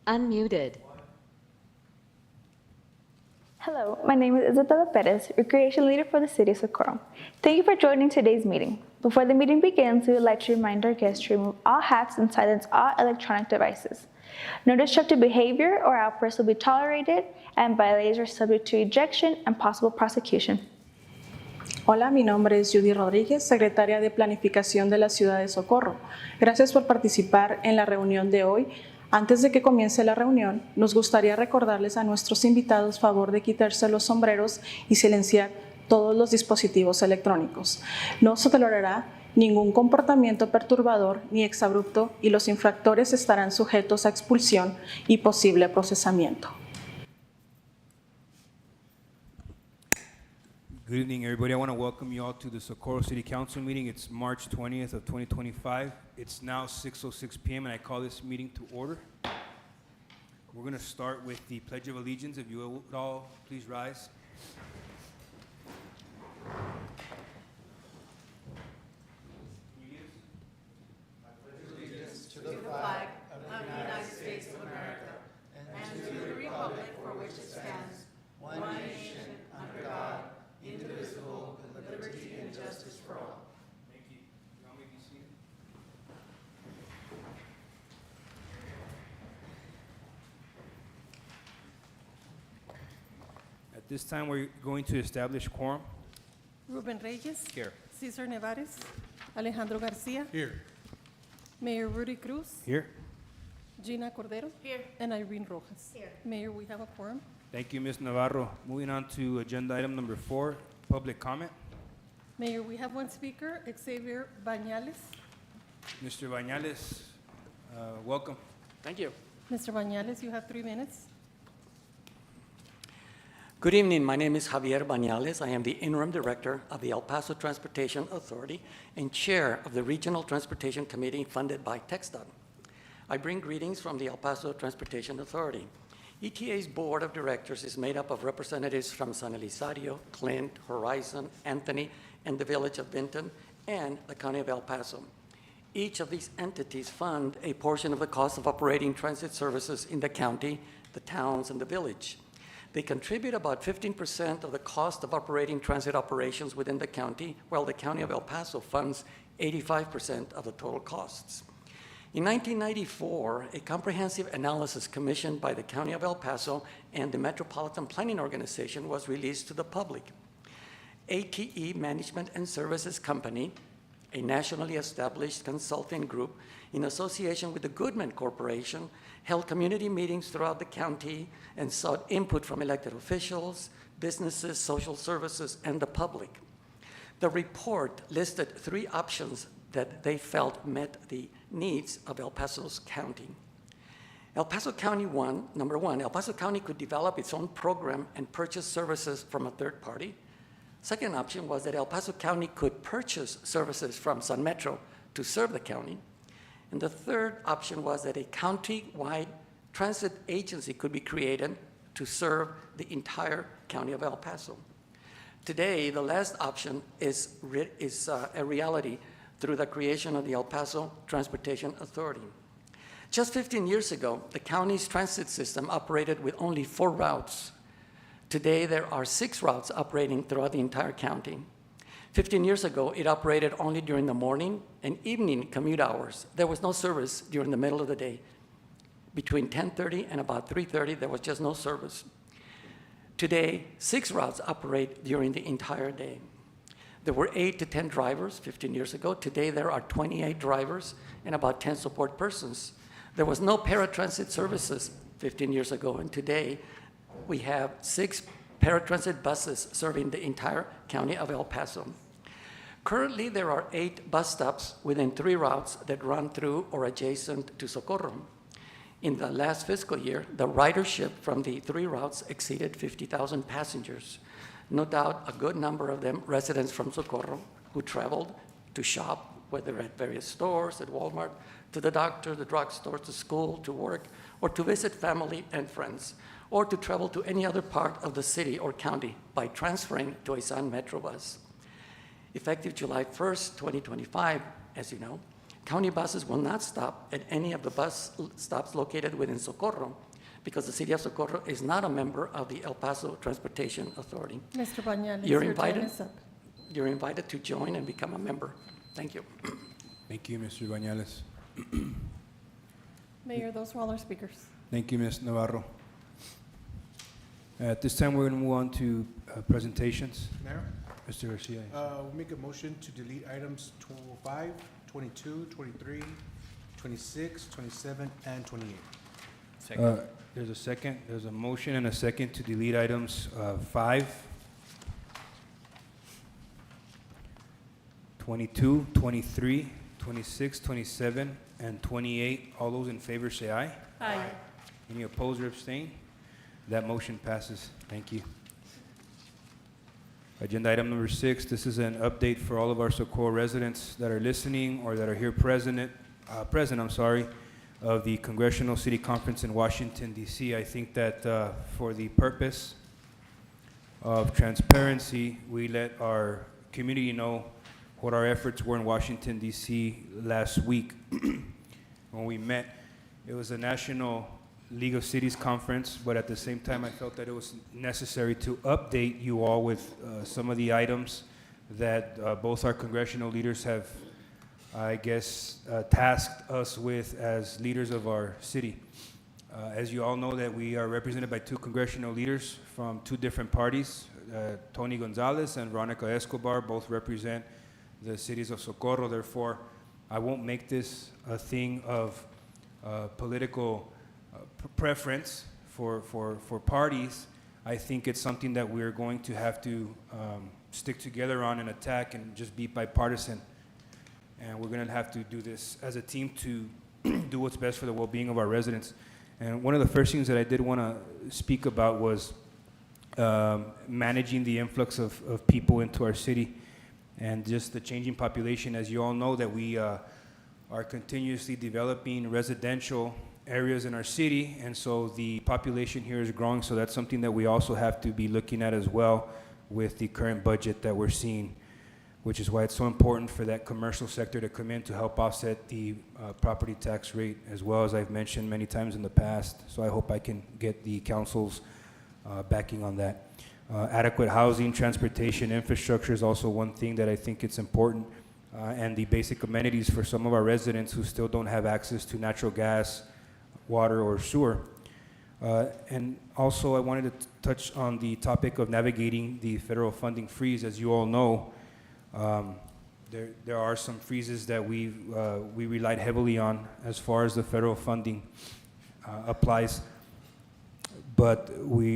Unmuted. Hello, my name is Isabella Perez, Recreation Leader for the City of Socorro. Thank you for joining today's meeting. Before the meeting begins, we would like to remind our guests to remove all hats and silence all electronic devices. No destructive behavior or outbursts will be tolerated, and violators are subject to ejection and possible prosecution. Hola, mi nombre es Judy Rodríguez, secretaria de Planificación de la Ciudad de Socorro. Gracias por participar en la reunión de hoy. Antes de que comience la reunión, nos gustaría recordarles a nuestros invitados favor de quitarse los sombreros y silenciar todos los dispositivos electrónicos. No se tolerará ningún comportamiento perturbador ni exabrupto y los infractores estarán sujetos a expulsión y posible procesamiento. Good evening, everybody. I want to welcome you all to the Socorro City Council meeting. It's March 20th of 2025. It's now 6:06 p.m. and I call this meeting to order. We're going to start with the Pledge of Allegiance. If you would all please rise. At this time, we're going to establish quorum. Ruben Reyes. Here. Cesar Nevares. Alejandro Garcia. Here. Mayor Rudy Cruz. Here. Gina Cordero. Here. And Irene Rojas. Here. Mayor, we have a quorum. Thank you, Ms. Navarro. Moving on to agenda item number 4, public comment. Mayor, we have one speaker, Xavier Bañales. Mr. Bañales, welcome. Thank you. Mr. Bañales, you have 3 minutes. Good evening. My name is Javier Bañales. I am the Interim Director of the El Paso Transportation Authority and Chair of the Regional Transportation Committee funded by TxDOT. I bring greetings from the El Paso Transportation Authority. ETA's Board of Directors is made up of representatives from San Elizario, Clint, Horizon, Anthony, and the Village of Vinton, and the County of El Paso. Each of these entities fund a portion of the cost of operating transit services in the county, the towns, and the village. They contribute about 15% of the cost of operating transit operations within the county, while the County of El Paso funds 85% of the total costs. In 1994, a comprehensive analysis commissioned by the County of El Paso and the Metropolitan Planning Organization was released to the public. ATE Management and Services Company, a nationally established consulting group in association with the Goodman Corporation, held community meetings throughout the county and sought input from elected officials, businesses, social services, and the public. The report listed 3 options that they felt met the needs of El Paso's county. El Paso County number one, El Paso County could develop its own program and purchase services from a third party. Second option was that El Paso County could purchase services from Sun Metro to serve the county. And the third option was that a county-wide transit agency could be created to serve the entire county of El Paso. Today, the last option is a reality through the creation of the El Paso Transportation Authority. Just 15 years ago, the county's transit system operated with only 4 routes. Today, there are 6 routes operating throughout the entire county. 15 years ago, it operated only during the morning and evening commute hours. There was no service during the middle of the day. Between 10:30 and about 3:30, there was just no service. Today, 6 routes operate during the entire day. There were 8 to 10 drivers 15 years ago. Today, there are 28 drivers and about 10 support persons. There was no paratransit services 15 years ago, and today we have 6 paratransit buses serving the entire county of El Paso. Currently, there are 8 bus stops within 3 routes that run through or adjacent to Socorro. In the last fiscal year, the ridership from the 3 routes exceeded 50,000 passengers. No doubt, a good number of them residents from Socorro who traveled to shop, whether at various stores, at Walmart, to the doctor, the drugstore, to school, to work, or to visit family and friends, or to travel to any other part of the city or county by transferring to a Sun Metro bus. Effective July 1st, 2025, as you know, County buses will not stop at any of the bus stops located within Socorro because the city of Socorro is not a member of the El Paso Transportation Authority. Mr. Bañales, You're your time invited. is up. You're invited to join and become a member. Thank you. Thank you, Mr. Bañales. Mayor, those were all our speakers. Thank you, Ms. Navarro. At this time, we're going to move on to presentations. Mayor, Mr. Garcia. we'll make a motion to delete items 5, 22, 23, 26, 27, and 28. There's a second. There's a motion and a second to delete items 5, 22, 23, 26, 27, and 28. All those in favor say aye. Aye. Any opposed or abstain? That motion passes. Thank you. Agenda item number 6, this is an update for all of our Socorro residents that are listening or that are here present, of the Congressional City Conference in Washington, D.C. I think that for the purpose of transparency, we let our community know what our efforts were in Washington, D.C. last week when we met. It was a National League of Cities conference, but at the same time, I felt that it was necessary to update you all with some of the items that both our congressional leaders have, I guess, tasked us with as leaders of our city. As you all know, that we are represented by 2 congressional leaders from 2 different parties. Tony Gonzalez and Veronica Escobar both represent the cities of Socorro. Therefore, I won't make this a thing of political preference for parties. I think it's something that we're going to have to stick together on and attack and just be bipartisan. And we're going to have to do this as a team to do what's best for the well-being of our residents. And one of the first things that I did want to speak about was managing the influx of people into our city and just the changing population. As you all know, that we are continuously developing residential areas in our city, and so the population here is growing, so that's something that we also have to be looking at as well with the current budget that we're seeing, which is why it's so important for that commercial sector to come in to help offset the property tax rate, as well as I've mentioned many times in the past. So I hope I can get the council's backing on that. Adequate housing, transportation, infrastructure is also one thing that I think it's important, and the basic amenities for some of our residents who still don't have access to natural gas, water, or sewer. And also I wanted to touch on the topic of navigating the federal funding freeze. As you all know, there are some freezes that we relied heavily on as far as the federal funding applies. But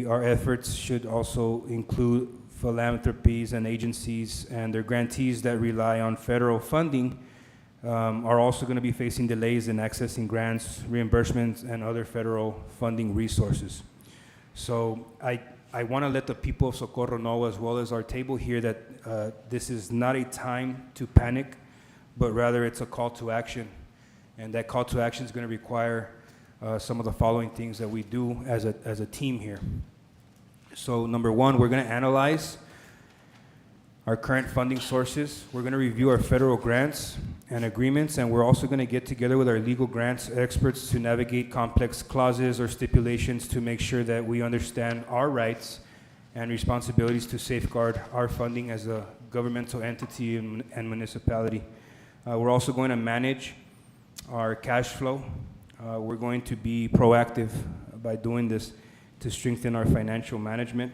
our efforts should also include philanthropies and agencies and their grantees that rely on federal funding are also going to be facing delays in accessing grants, reimbursements, and other federal funding resources. So I want to let the people of Socorro know, as well as our table here, that this is not a time to panic, but rather it's a call to action. And that call to action is going to require some of the following things that we do as a team here. So number 1, we're going to analyze our current funding sources. We're going to review our federal grants and agreements, and we're also going to get together with our legal grants experts to navigate complex clauses or stipulations to make sure that we understand our rights and responsibilities to safeguard our funding as a governmental entity and municipality. We're also going to manage our cash flow. We're going to be proactive by doing this to strengthen our financial management.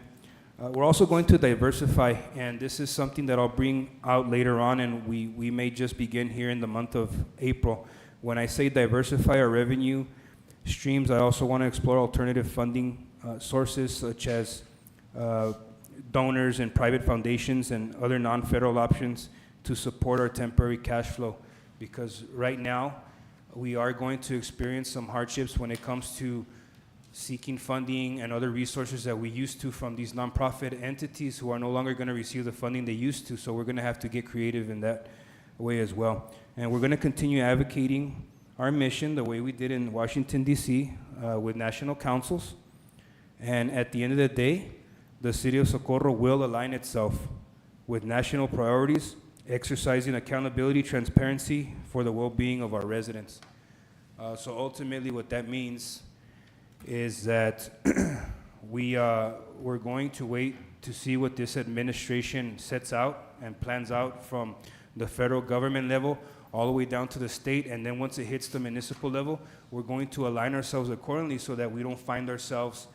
We're also going to diversify, and this is something that I'll bring out later on, and we may just begin here in the month of April. When I say diversify our revenue streams, I also want to explore alternative funding sources, such as donors and private foundations and other non-federal options to support our temporary cash flow, because right now we are going to experience some hardships when it comes to seeking funding and other resources that we used to from these nonprofit entities who are no longer going to receive the funding they used to. So we're going to have to get creative in that way as well. And we're going to continue advocating our mission the way we did in Washington, D.C. With national councils. And at the end of the day, the city of Socorro will align itself with national priorities exercising accountability, transparency for the well-being of our residents. So ultimately, what that means is that we're going to wait to see what this administration sets out and plans out from the federal government level all the way down to the state, and then once it hits the municipal level, we're going to align ourselves accordingly so that we don't find ourselves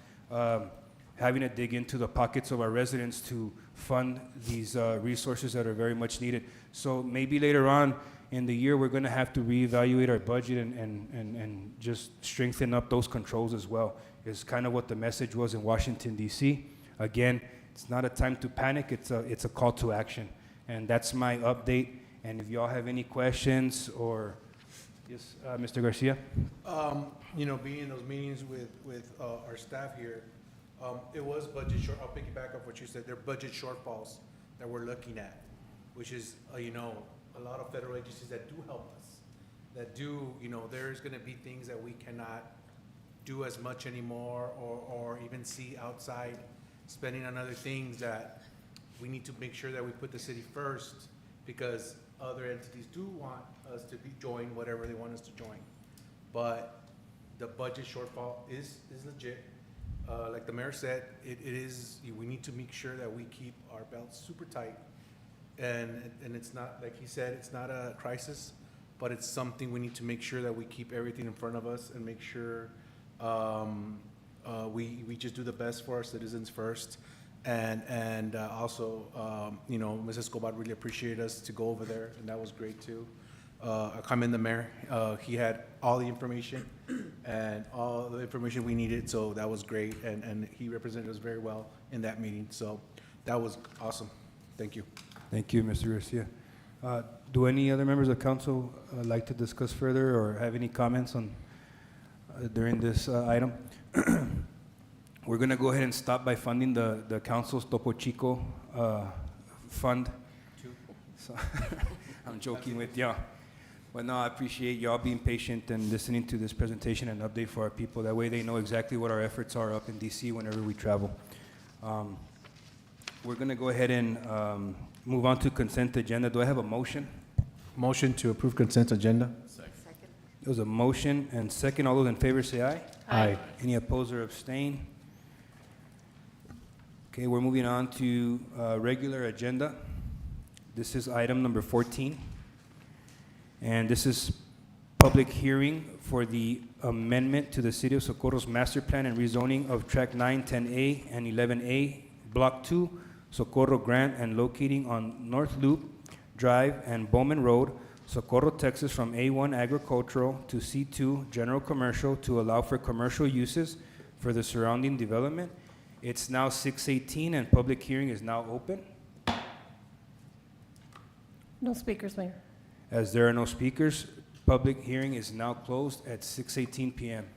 having to dig into the pockets of our residents to fund these resources that are very much needed. So maybe later on in the year, we're going to have to reevaluate our budget and just strengthen up those controls as well. Is kind of what the message was in Washington, D.C. Again, it's not a time to panic, it's a call to action. And that's my update. And if y'all have any questions or, yes, Mr. Garcia? You know, being in those meetings with our staff here, it was budget short, I'll piggyback off what you said, they're budget shortfalls that we're looking at, which is, you know, a lot of federal agencies that do help us, that do, you know, there's gonna be things that we cannot do as much anymore, or even see outside spending on other things that we need to make sure that we put the city first, because other entities do want us to join whatever they want us to join. But the budget shortfall is legit. Like the mayor said, it is, we need to make sure that we keep our belts super tight. And it's not, like he said, it's not a crisis, but it's something we need to make sure that we keep everything in front of us and make sure we just do the best for our citizens first. And also, you know, Mrs. Escobar really appreciated us to go over there, and that was great too. I commend the mayor. He had all the information and all the information we needed, so that was great. And he represented us very well in that meeting, so that was awesome. Thank you. Thank you, Mr. Garcia. Do any other members of council like to discuss further or have any comments on during this item? We're going to go ahead and stop by funding the council's Topo Chico fund. So I'm joking with y'all. But no, I appreciate y'all being patient and listening to this presentation and update for our people. That way they know exactly what our efforts are up in DC whenever we travel. We're going to go ahead and move on to consent agenda. Do I have a motion? Motion to approve consent agenda. There was a motion and second. All those in favor say aye. Aye. Any opposed or abstain? Okay, we're moving on to regular agenda. This is item number 14. And this is public hearing for the amendment to the City of Socorro's master plan and rezoning of Track 9, 10A, and 11A, Block 2, Socorro Grant, and locating on North Loop Drive and Bowman Road, Socorro, Texas, from A1 agricultural to C2 general commercial to allow for commercial uses for the surrounding development. It's now 6:18 and public hearing is now open. No speakers, Mayor. As there are no speakers, public hearing is now closed at 6:18 p.m.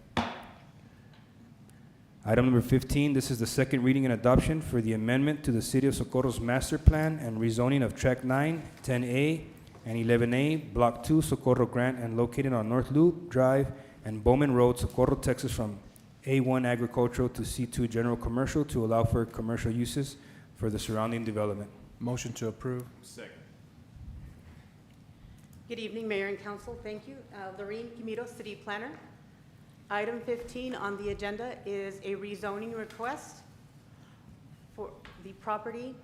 Item number 15, this is the second reading and adoption for the amendment to the City of Socorro's master plan and rezoning of Track 9, 10A, and 11A, Block 2, Socorro Grant, and located on North Loop Drive and Bowman Road, Socorro, Texas, from A1 agricultural to C2 general commercial to allow for commercial uses for the surrounding development. Motion to approve. Good evening, Mayor and Council. Thank you. Lorene Camito, City Planner. Item 15 on the agenda is a rezoning request for the property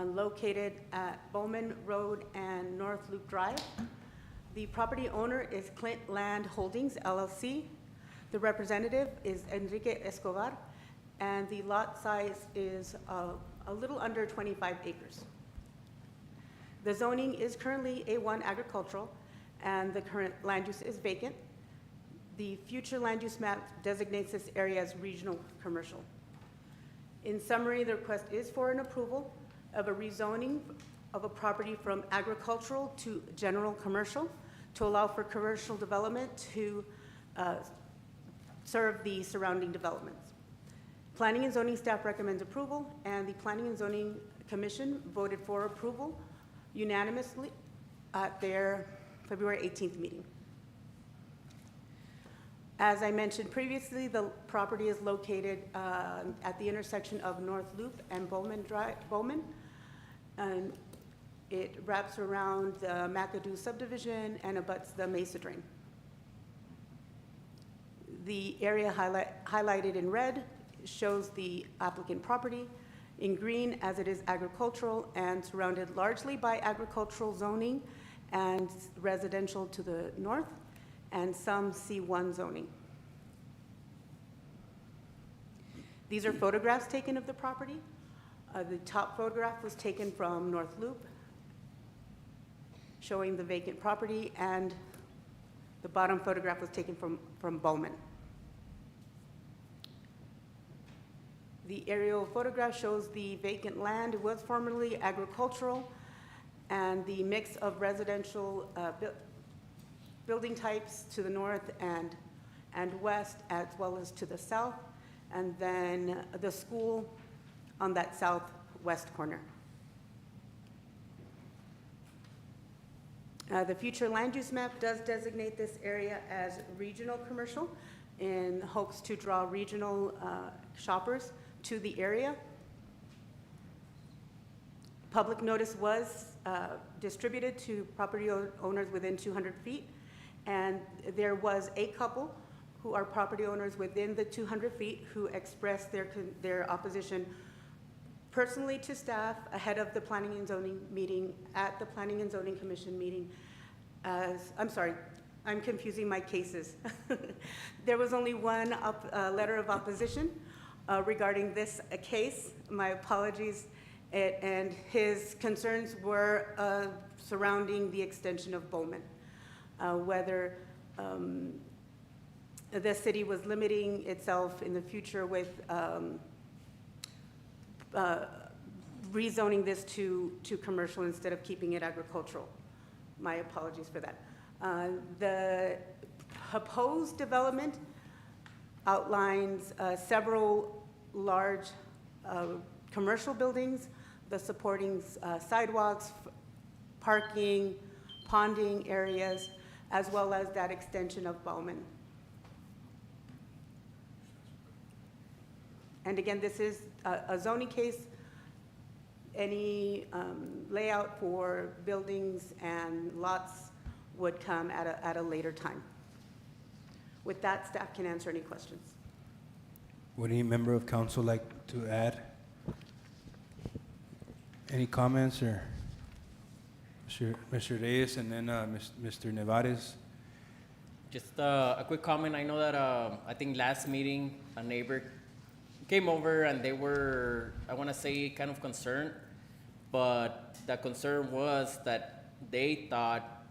located at Bowman Road and North Loop Drive. The property owner is Clint Land Holdings, LLC. The representative is Enrique Escobar, and the lot size is a little under 25 acres. The zoning is currently A1 agricultural, and the current land use is vacant. The future land use map designates this area as regional commercial. In summary, the request is for an approval of a rezoning of a property from agricultural to general commercial to allow for commercial development to serve the surrounding developments. Planning and zoning staff recommends approval, and the Planning and Zoning Commission voted for approval unanimously at their February 18th meeting. As I mentioned previously, the property is located at the intersection of North Loop and Bowman Drive, and It wraps around the McAdoo subdivision and abuts the Mesa Drain. The area highlighted in red shows the applicant property. In green, as it is agricultural and surrounded largely by agricultural zoning and residential to the north, and some C1 zoning. These are photographs taken of the property. The top photograph was taken from North Loop, showing the vacant property, and the bottom photograph was taken from Bowman. The aerial photograph shows the vacant land. It was formerly agricultural, and the mix of residential building types to the north and west, as well as to the south, and then the school on that southwest corner. The future land use map does designate this area as regional commercial in hopes to draw regional shoppers to the area. Public notice was distributed to property owners within 200 feet, and there was a couple who are property owners within the 200 feet who expressed their opposition personally to staff ahead of the Planning and Zoning meeting, at the Planning and Zoning Commission meeting. I'm sorry, I'm confusing my cases. There was only one letter of opposition regarding this case. My apologies. And his concerns were surrounding the extension of Bowman, whether the city was limiting itself in the future with rezoning this to commercial instead of keeping it agricultural. My apologies for that. The proposed development outlines several large commercial buildings, the supporting sidewalks, parking, ponding areas, as well as that extension of Bowman. And again, this is a zoning case. Any layout for buildings and lots would come at a later time. With that, staff can answer any questions. Would any member of council like to add? Any comments, or Mr. Reyes and then Mr. Nevares? Just a quick comment. I know that I think last meeting a neighbor came over and they were, I want to say, kind of concerned, but the concern was that they thought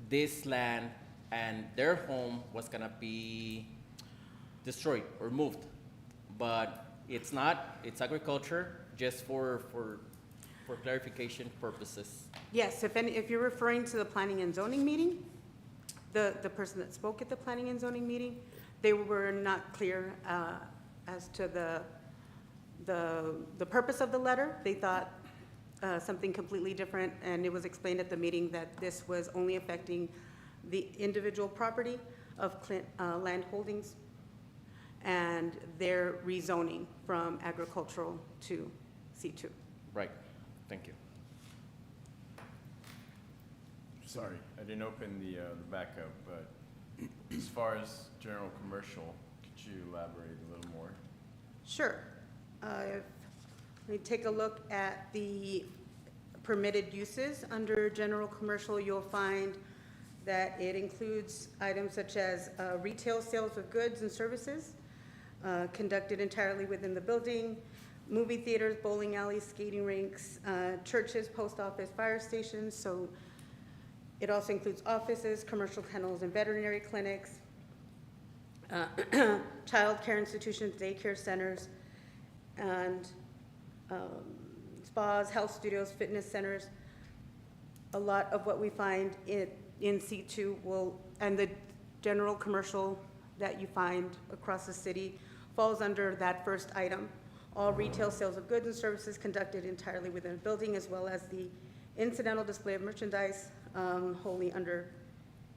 this land and their home was going to be destroyed or moved, but it's not. It's agriculture, just for clarification purposes. Yes, if you're referring to the Planning and Zoning meeting, the person that spoke at the Planning and Zoning meeting, they were not clear as to the purpose of the letter. They thought something completely different, and it was explained at the meeting that this was only affecting the individual property of Clint Land Holdings and their rezoning from agricultural to C2. Right. Thank you. Sorry, I didn't open the backup, but as far as general commercial, could you elaborate a little more? Sure. If we take a look at the permitted uses under general commercial, you'll find that it includes items such as retail sales of goods and services conducted entirely within the building, movie theaters, bowling alleys, skating rinks, churches, post office, fire stations. So it also includes offices, commercial kennels, and veterinary clinics, child care institutions, daycare centers, and spas, health studios, fitness centers. A lot of what we find in C2 and the general commercial that you find across the city falls under that first item. All retail sales of goods and services conducted entirely within a building, as well as the incidental display of merchandise wholly under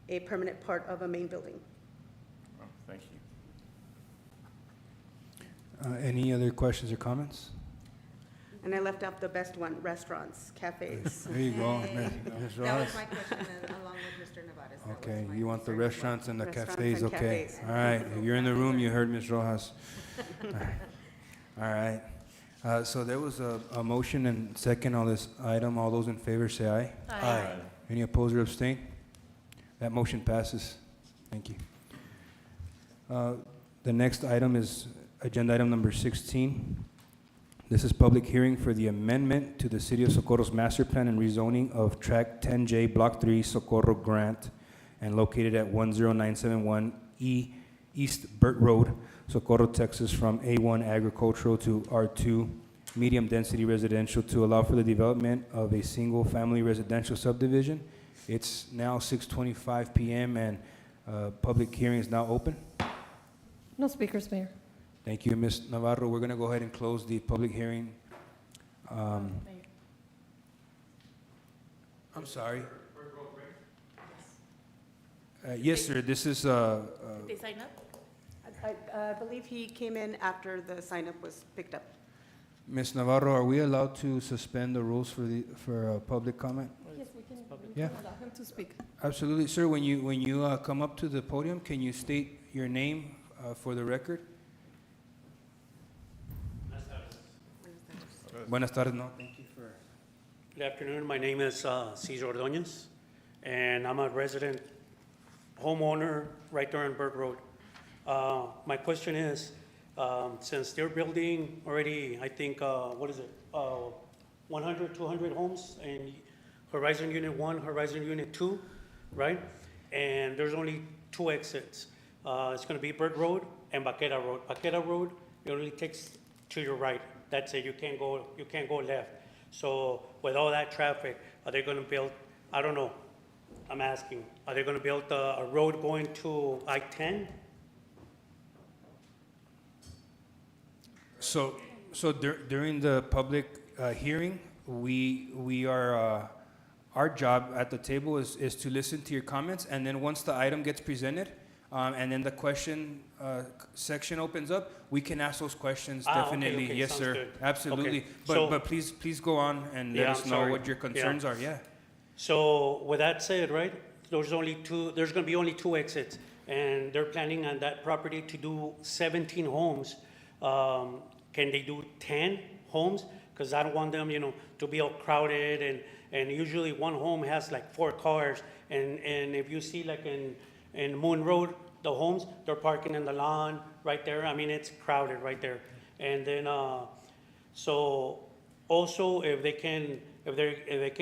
a permanent part of a main building. Oh, thank you. Any other questions or comments? And I left out the best one, restaurants, cafes. There you go, Ms. That was Rojas. my question, and along with Mr. Nevares. That Okay, was my you want the concern as well. restaurants and the Restaurants cafes, and okay. cafes. All right, if you're in the room, you heard Ms. Rojas. All right. So there was a motion and second on this item. All those in favor say aye. Aye. Any opposed or abstain? That motion passes. Thank you. The next item is agenda item number 16. This is public hearing for the amendment to the City of Socorro's master plan and rezoning of Tract 10J, Block 3, Socorro Grant, and located at 10971 East Burt Road, Socorro, Texas, from A1 agricultural to R2 medium-density residential to allow for the development of a single-family residential subdivision. It's now 6:25 p.m. and public hearing is now open. No speakers, Mayor. Thank you, Ms. Navarro. We're going to go ahead and close the public hearing. I'm sorry. Yes, sir. This is, They sign up? I believe he came in after the sign-up was picked up. Ms. Navarro, are we allowed to suspend the rules for public comment? Yes, we can Yeah. allow him to speak. Absolutely. Sir, when you come up to the podium, can you state your name for the record? Buenas tardes. No, thank you for. Good afternoon. My name is Cesar Ordonez, and I'm a resident homeowner right there on Burke Road. My question is, since they're building already, I think, 100, 200 homes in Horizon Unit 1, Horizon Unit 2, right? And there's only 2 exits. It's going to be Burke Road and Vaquera Road. Vaquera Road, it only takes to your right. That's it. You can't go left. So with all that traffic, are they going to build? I don't know. I'm asking. Are they going to build a road going to I-10? So during the public hearing, we are, our job at the table is to listen to your comments, and then once the item gets presented, and then the question section opens up, we can ask those questions definitely. Okay, Yes, sounds sir. good. Absolutely. Okay, But so- please go on and let Yeah, us I'm know sorry. what your concerns are. Yeah. So with that said, right, there's going to be only 2 exits, and they're planning on that property to do 17 homes. Can they do 10 homes? Because I don't want them, to be all crowded, and usually one home has like 4 cars, and if you see like in Moon Road, the homes, they're parking in the lawn right there. I mean, it's crowded right there. And then, so also if they can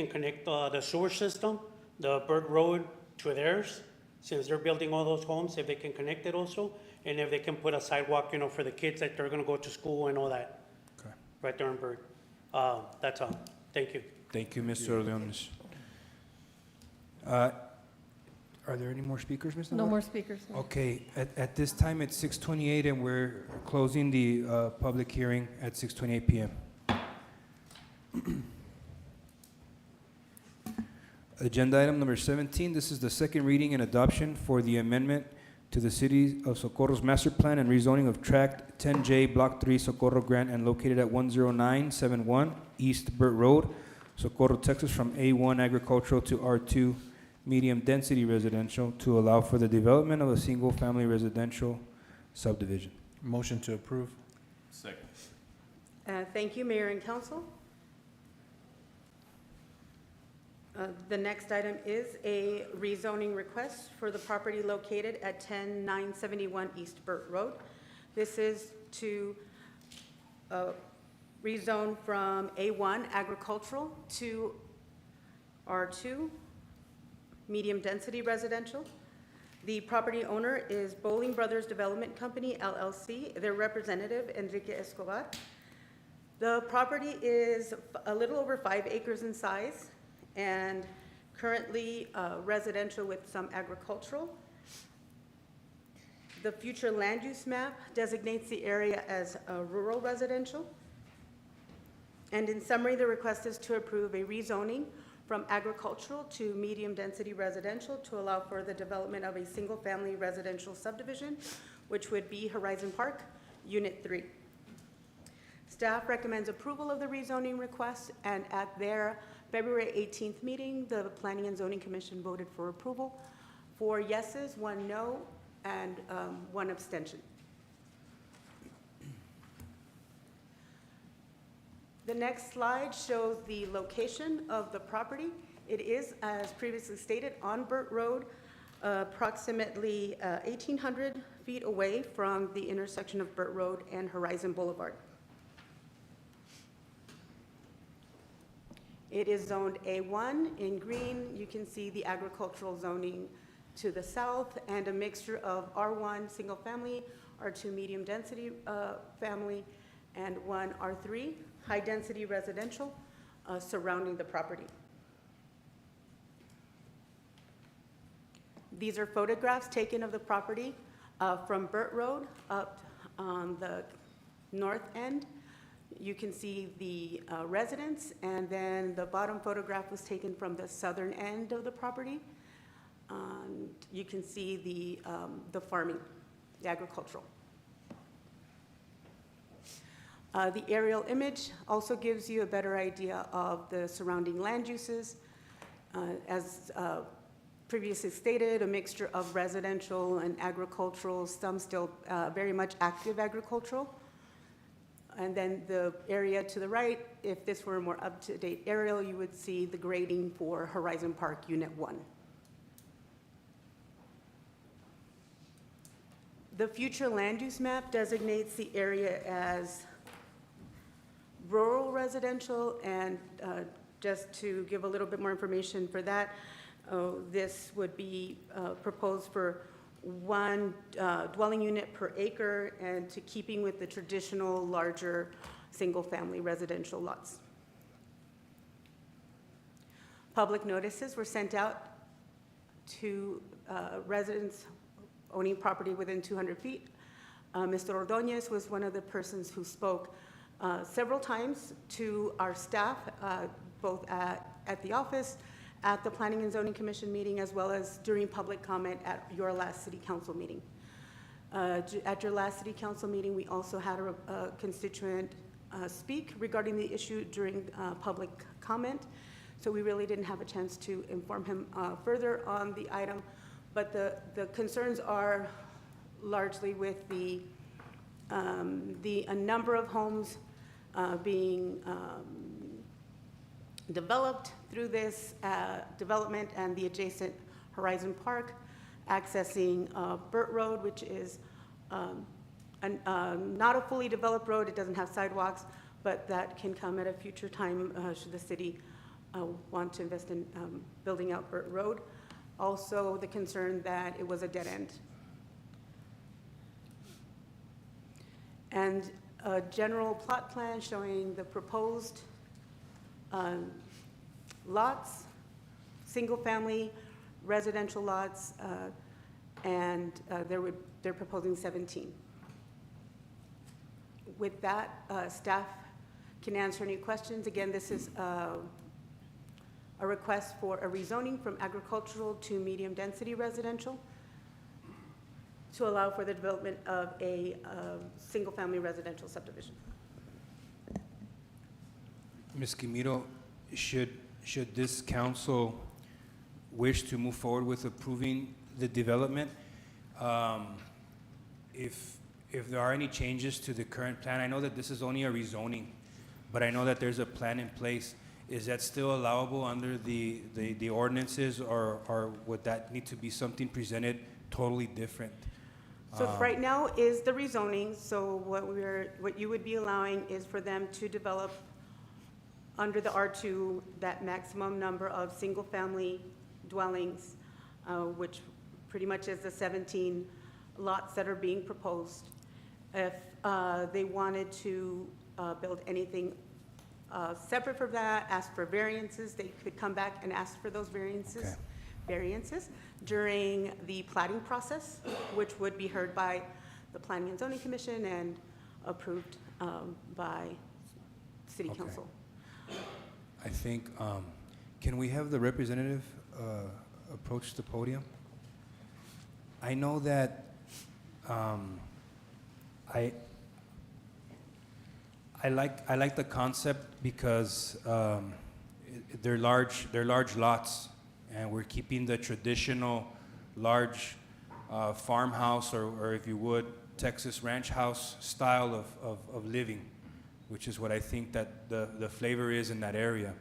connect the sewer system, the Burke Road to theirs, since they're building all those homes, if they can connect it also, and if they can put a sidewalk, for the kids that they're gonna go to school and all that, Okay. right there in Burke. That's all. Thank you. Thank you, Mr. Leones. Are there any more speakers, Mr. No more speakers. Mayor. Okay, at this time, it's 6:28, and we're closing the public hearing at 6:28 PM. Agenda item number 17, this is the second reading and adoption for the amendment to the City of Socorro's master plan and rezoning of Tract 10J, Block 3, Socorro Grant, and located at 10971 East Burt Road, Socorro, Texas, from A1 agricultural to R2 medium-density residential to allow for the development of a single-family residential subdivision. Motion to approve. Second. Thank you, Mayor and Council. The next item is a rezoning request for the property located at 10971 East Burt Road. This is to rezone from A1 agricultural to R2 medium-density residential. The property owner is Bowling Brothers Development Company, LLC. Their representative, Enrique Escobar. The property is a little over 5 acres in size and currently residential with some agricultural. The future land use map designates the area as rural residential. And in summary, the request is to approve a rezoning from agricultural to medium-density residential to allow for the development of a single-family residential subdivision, which would be Horizon Park, Unit 3. Staff recommends approval of the rezoning request, and at their February 18th meeting, the Planning and Zoning Commission voted for approval. 4 yeses, 1 no, and 1 abstention. The next slide shows the location of the property. It is, as previously stated, on Burt Road, approximately 1,800 feet away from the intersection of Burt Road and Horizon Boulevard. It is zoned A1 in green. You can see the agricultural zoning to the south and a mixture of R1 single family, R2 medium density family, and 1 R3 high density residential surrounding the property. These are photographs taken of the property from Burt Road up on the north end. You can see the residence, and then the bottom photograph was taken from the southern end of the property. You can see the farming, the agricultural. The aerial image also gives you a better idea of the surrounding land uses. As previously stated, a mixture of residential and agricultural, some still very much active agricultural. And then the area to the right, if this were a more up-to-date aerial, you would see the grading for Horizon Park Unit 1. The future land use map designates the area as rural residential, and just to give a little bit more information for that, this would be proposed for 1 dwelling unit per acre, and to keeping with the traditional larger single-family residential lots. Public notices were sent out to residents owning property within 200 feet. Mr. Ordonez was one of the persons who spoke several times to our staff, both at the office, at the Planning and Zoning Commission meeting, as well as during public comment at your last City Council meeting. At your last City Council meeting, we also had a constituent speak regarding the issue during public comment, so we really didn't have a chance to inform him further on the item, but the concerns are largely with the number of homes being developed through this development, and the adjacent Horizon Park, accessing Burt Road, which is not a fully developed road. It doesn't have sidewalks, but that can come at a future time should the city want to invest in building out Burt Road. Also, the concern that it was a dead end. And a general plot plan showing the proposed lots, single-family residential lots, and they're proposing 17. With that, staff can answer any questions. Again, this is a request for a rezoning from agricultural to medium-density residential to allow for the development of a single-family residential subdivision. Ms. Quimito, should this council wish to move forward with approving the development, if there are any changes to the current plan, I know that this is only a rezoning, but I know that there's a plan in place. Is that still allowable under the ordinances, or would that need to be something presented totally different? So right now is the rezoning, so what you would be allowing is for them to develop under the R2 that maximum number of single-family dwellings, which pretty much is the 17 lots that are being proposed. If they wanted to build anything separate from that, ask for variances, they could come back and ask for those variances during the plating process, which would be heard by the Planning and Zoning Commission and approved by City Council. I think, can we have the representative approach the podium? I know I like the concept because they're large lots, and we're keeping the traditional large farmhouse or if you would, Texas ranch house style of living, which is what I think that the flavor is in that area.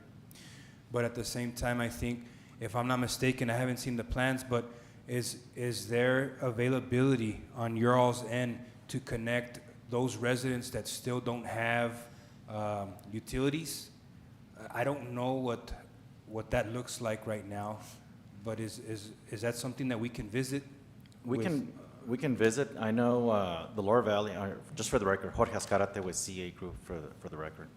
But at the same time, I think, if I'm not mistaken, I haven't seen the plans, but is there availability on your all's end to connect those residents that still don't have utilities? I don't know what that looks like right now, but is that something that we can visit? We can visit. I know the Lower Valley, just for the record, Jorge Ascarate with CA Group for the record.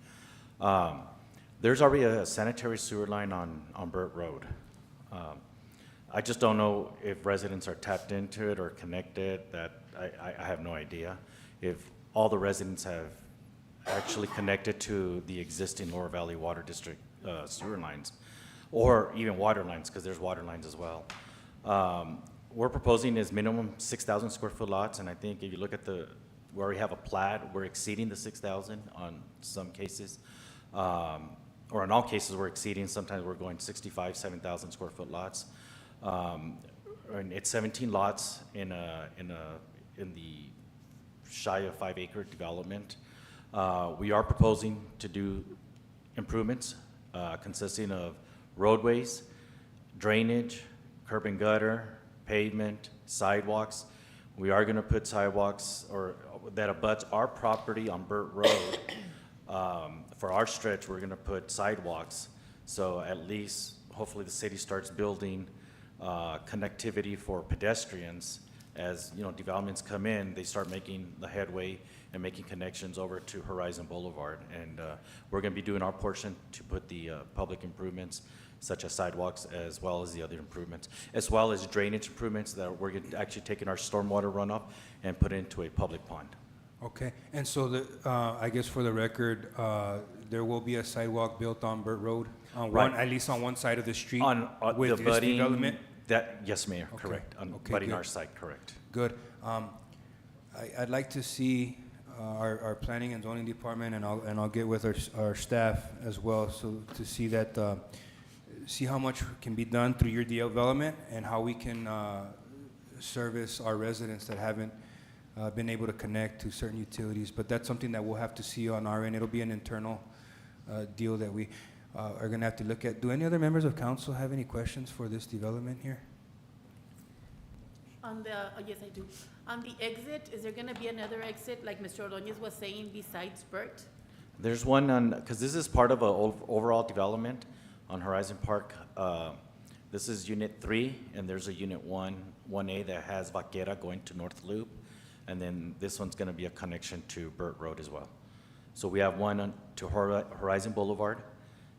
There's already a sanitary sewer line on Burt Road. I just don't know if residents are tapped into it or connected. That I have no idea. If all the residents have actually connected to the existing Lower Valley Water District sewer lines, or even water lines, because there's water lines as well. We're proposing is minimum 6,000 square foot lots, and I think if you look at where we have a plat, we're exceeding the 6,000 on some cases. Or in all cases, we're exceeding. Sometimes we're going 65, 7,000 square foot lots. And it's 17 lots in the shy of 5 acre development. We are proposing to do improvements consisting of roadways, drainage, curb and gutter, pavement, sidewalks. We are going to put sidewalks that abuts our property on Burt Road. For our stretch, we're going to put sidewalks. So at least, hopefully, the city starts building connectivity for pedestrians. As developments come in, they start making the headway and making connections over to Horizon Boulevard. And we're going to be doing our portion to put the public improvements, such as sidewalks, as well as the other improvements, as well as drainage improvements that we're actually taking our stormwater runoff and put into a public pond. Okay, and so I guess for the record, there will be a sidewalk built on Burt Road, Right. at least on one side of the street On with the this budding, development? yes, Mayor, Okay. correct. On Okay, budding good. our site, correct. Good. I'd like to see our planning and zoning department, and I'll get with our staff as well, so to see that, see how much can be done through your development and how we can service our residents that haven't been able to connect to certain utilities. But that's something that we'll have to see on our end. It'll be an internal deal that we are going to have to look at. Do any other members of council have any questions for this development here? Yes, I do. On the exit, is there gonna be another exit, like Mr. Ordonez was saying, besides Burt? There's one because this is part of an overall development on Horizon Park. This is Unit 3, and there's a Unit 1A that has Vaquera going to North Loop, and then this one's gonna be a connection to Burt Road as well. So we have one to Horizon Boulevard,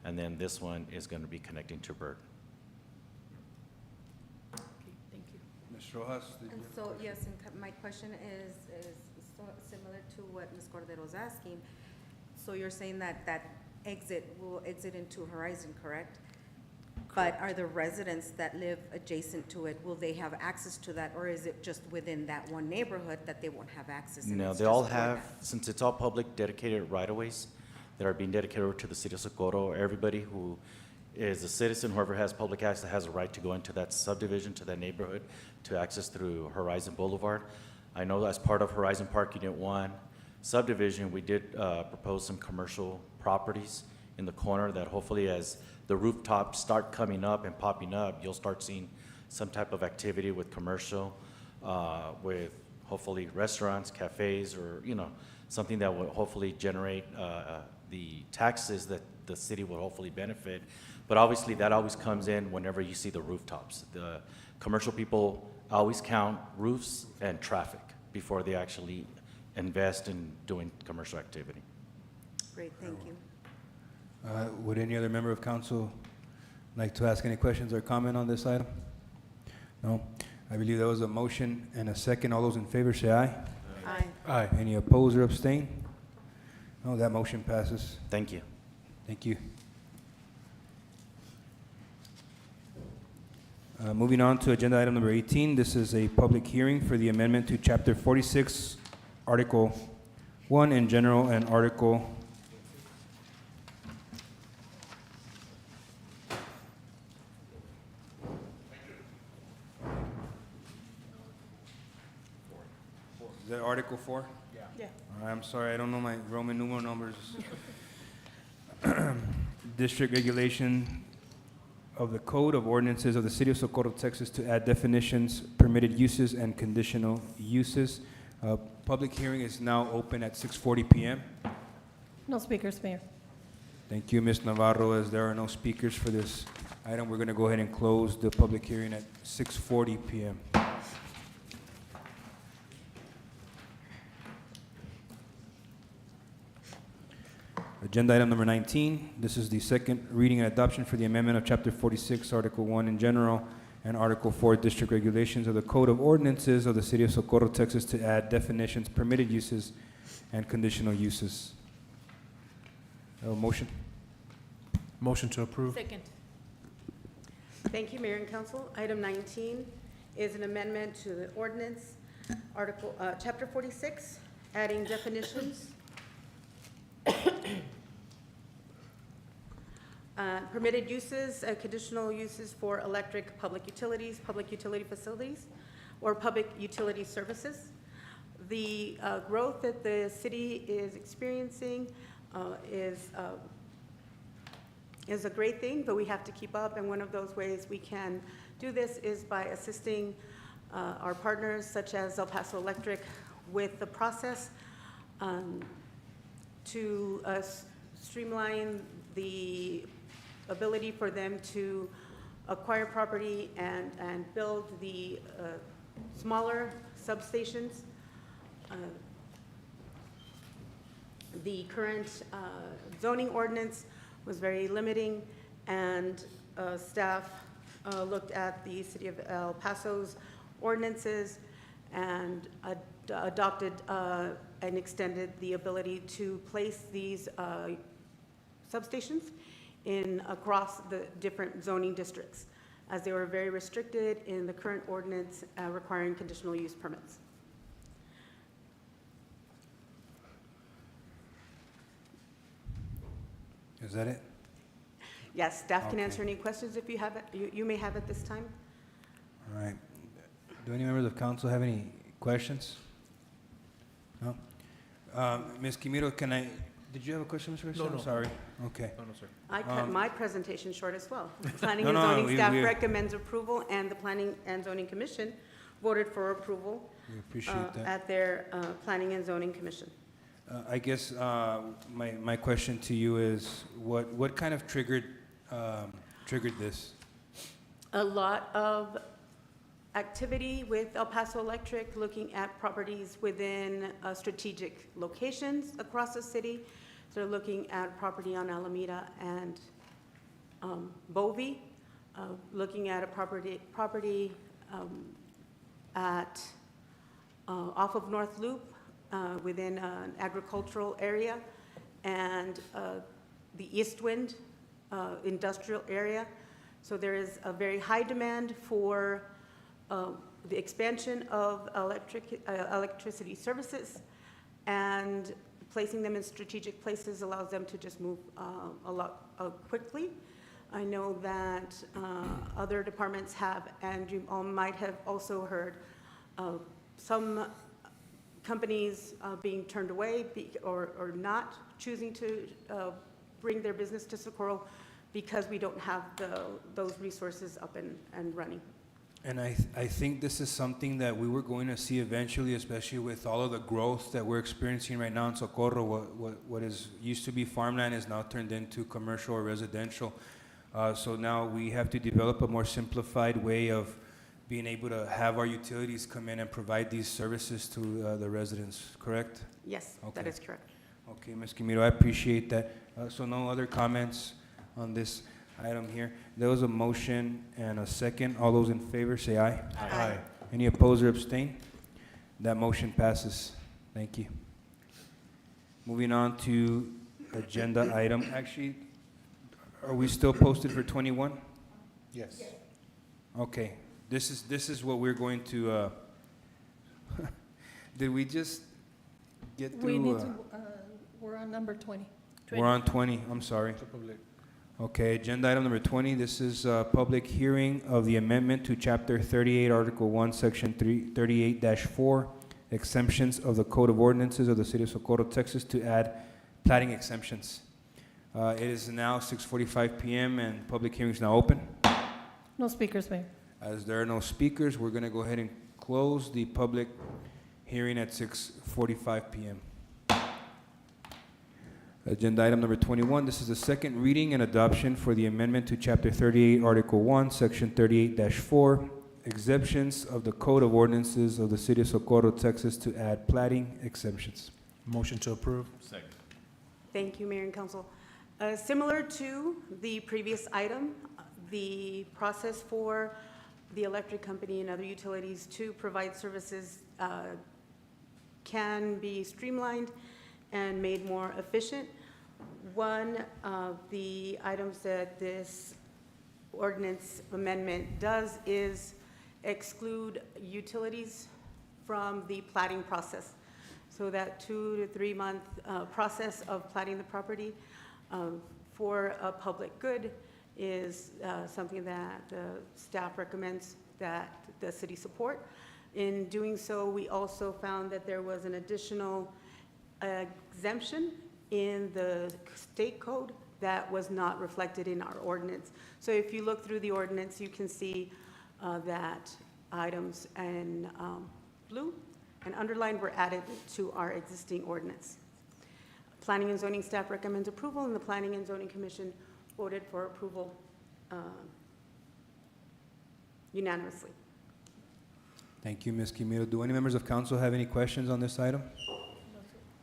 and then this one is gonna be connecting to Burt. Okay, thank you. Ms. Rojas? did And you- so, yes, and my question is so similar to what Ms. Cordero's asking. So you're saying that exit will exit into Horizon, correct? But are the residents that live adjacent to it, will they have access to that, or is it just within that one neighborhood that they won't have access? and No, it's they all just for have, that? since it's all public dedicated right-of-ways that are being dedicated over to the city of Socorro, everybody who is a citizen, whoever has public access, has a right to go into that subdivision, to that neighborhood, to access through Horizon Boulevard. I know as part of Horizon Park Unit 1 subdivision, we did propose some commercial properties in the corner that hopefully as the rooftops start coming up and popping up, you'll start seeing some type of activity with commercial, with hopefully restaurants, cafes, or, something that will hopefully generate the taxes that the city will hopefully benefit. But obviously, that always comes in whenever you see the rooftops. The commercial people always count roofs and traffic before they actually invest in doing commercial activity. Great, thank you. Would any other member of council like to ask any questions or comment on this item? No? I believe there was a motion and a second. All those in favor say aye. Aye. Aye. Any opposed or abstain? No, that motion passes. Thank you. Thank you. Moving on to agenda item number 18, this is a public hearing for the amendment to Chapter 46, Article 1 in general, and Article Is that Article 4? Yeah. I'm sorry, I don't know my Roman numeral numbers. District regulation of the Code of Ordinances of the City of Socorro, Texas to add definitions, permitted uses, and conditional uses. Public hearing is now open at 6:40 PM. No speakers, Mayor. Thank you, Ms. Navarro. As there are no speakers for this item, we're going to go ahead and close the public hearing at 6:40 PM. Agenda item number 19, this is the second reading and adoption for the amendment of Chapter 46, Article 1 in general, and Article 4 District Regulations of the Code of Ordinances of the City of Socorro, Texas to add definitions, permitted uses, and conditional uses. A motion? Motion to approve. Second. Thank you, Mayor and Council. Item 19 is an amendment to the ordinance, Chapter 46, adding definitions, permitted uses, conditional uses for electric public utilities, public utility facilities, or public utility services. The growth that the city is experiencing is a great thing, but we have to keep up, and one of those ways we can do this is by assisting our partners such as El Paso Electric with the process to streamline the ability for them to acquire property and build the smaller substations. The current zoning ordinance was very limiting, and staff looked at the City of El Paso's ordinances and adopted and extended the ability to place these substations across the different zoning districts, as they were very restricted in the current ordinance requiring conditional use permits. Is that it? Yes, staff can Okay. answer any questions if you have it, you may have at this time. All right. Do any members of council have any questions? No? Ms. Kimiro, did you have a question, Mr. Garcia? No, no. I'm sorry. Okay. No, no, sir. I cut my presentation short as well. Planning No, and no, zoning staff we- recommends approval, and the Planning and Zoning Commission voted for approval We appreciate that. at their Planning and Zoning Commission. I guess my question to you is, what kind of triggered this? A lot of activity with El Paso Electric, looking at properties within strategic locations across the city. So they're looking at property on Alameda and Bovey, looking at a property at off of North Loop within an agricultural area, and the East Wind industrial area. So there is a very high demand for the expansion of electricity services, and placing them in strategic places allows them to just move a lot quickly. I know that other departments have, and you all might have also heard of some companies being turned away or not choosing to bring their business to Socorro because we don't have those resources up and running. And I think this is something that we were going to see eventually, especially with all of the growth that we're experiencing right now in Socorro. What is used to be farmland is now turned into commercial or residential. So now we have to develop a more simplified way of being able to have our utilities come in and provide these services to the residents, correct? Yes, that Okay. is correct. Okay, Ms. Camilo, I appreciate that. So no other comments on this item here. There was a motion and a second. All those in favor, say aye. Aye. Any opposed or abstain? That motion passes. Thank you. Moving on to agenda item, actually, are we still posted for 21? Yes. Okay, this is what we're going to, did we just get We need through? to, we're on number 20. We're on 20, I'm sorry. Okay, agenda item number 20, this is a public hearing of the amendment to Chapter 38, Article 1, Section 38-4, exemptions of the Code of Ordinances of the City of Socorro, Texas to add plating exemptions. It is now 6:45 PM and public hearing is now open. No speakers, Mayor. As there are no speakers, we're going to go ahead and close the public hearing at 6:45 PM. Agenda item number 21, this is the second reading and adoption for the amendment to Chapter 38, Article 1, Section 38-4, exemptions of the Code of Ordinances of the City of Socorro, Texas to add plating exemptions. Motion to approve. Second. Thank you, Mayor and Council. Similar to the previous item, the process for the electric company and other utilities to provide services can be streamlined and made more efficient. One of the items that this ordinance amendment does is exclude utilities from the plating process. So that 2 to 3 month process of plating the property for a public good is something that the staff recommends that the city support. In doing so, we also found that there was an additional exemption in the state code that was not reflected in our ordinance. So if you look through the ordinance, you can see that items in blue and underlined were added to our existing ordinance. Planning and Zoning staff recommends approval, and the Planning and Zoning Commission voted for approval unanimously. Thank you, Ms. Quimero. Do any members of council have any questions on this item?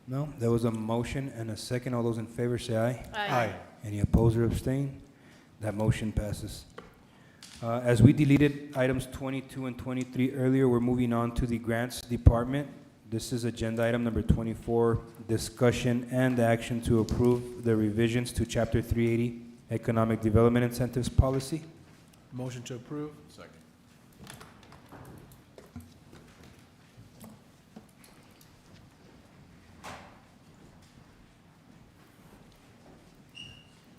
No? There was a motion and a second. All those in favor say aye. Aye. Any opposed or abstain? That motion passes. As we deleted items 22 and 23 earlier, we're moving on to the Grants Department. This is agenda item number 24, discussion and action to approve the revisions to Chapter 380, Economic Development Incentives Policy. Motion to approve. Second.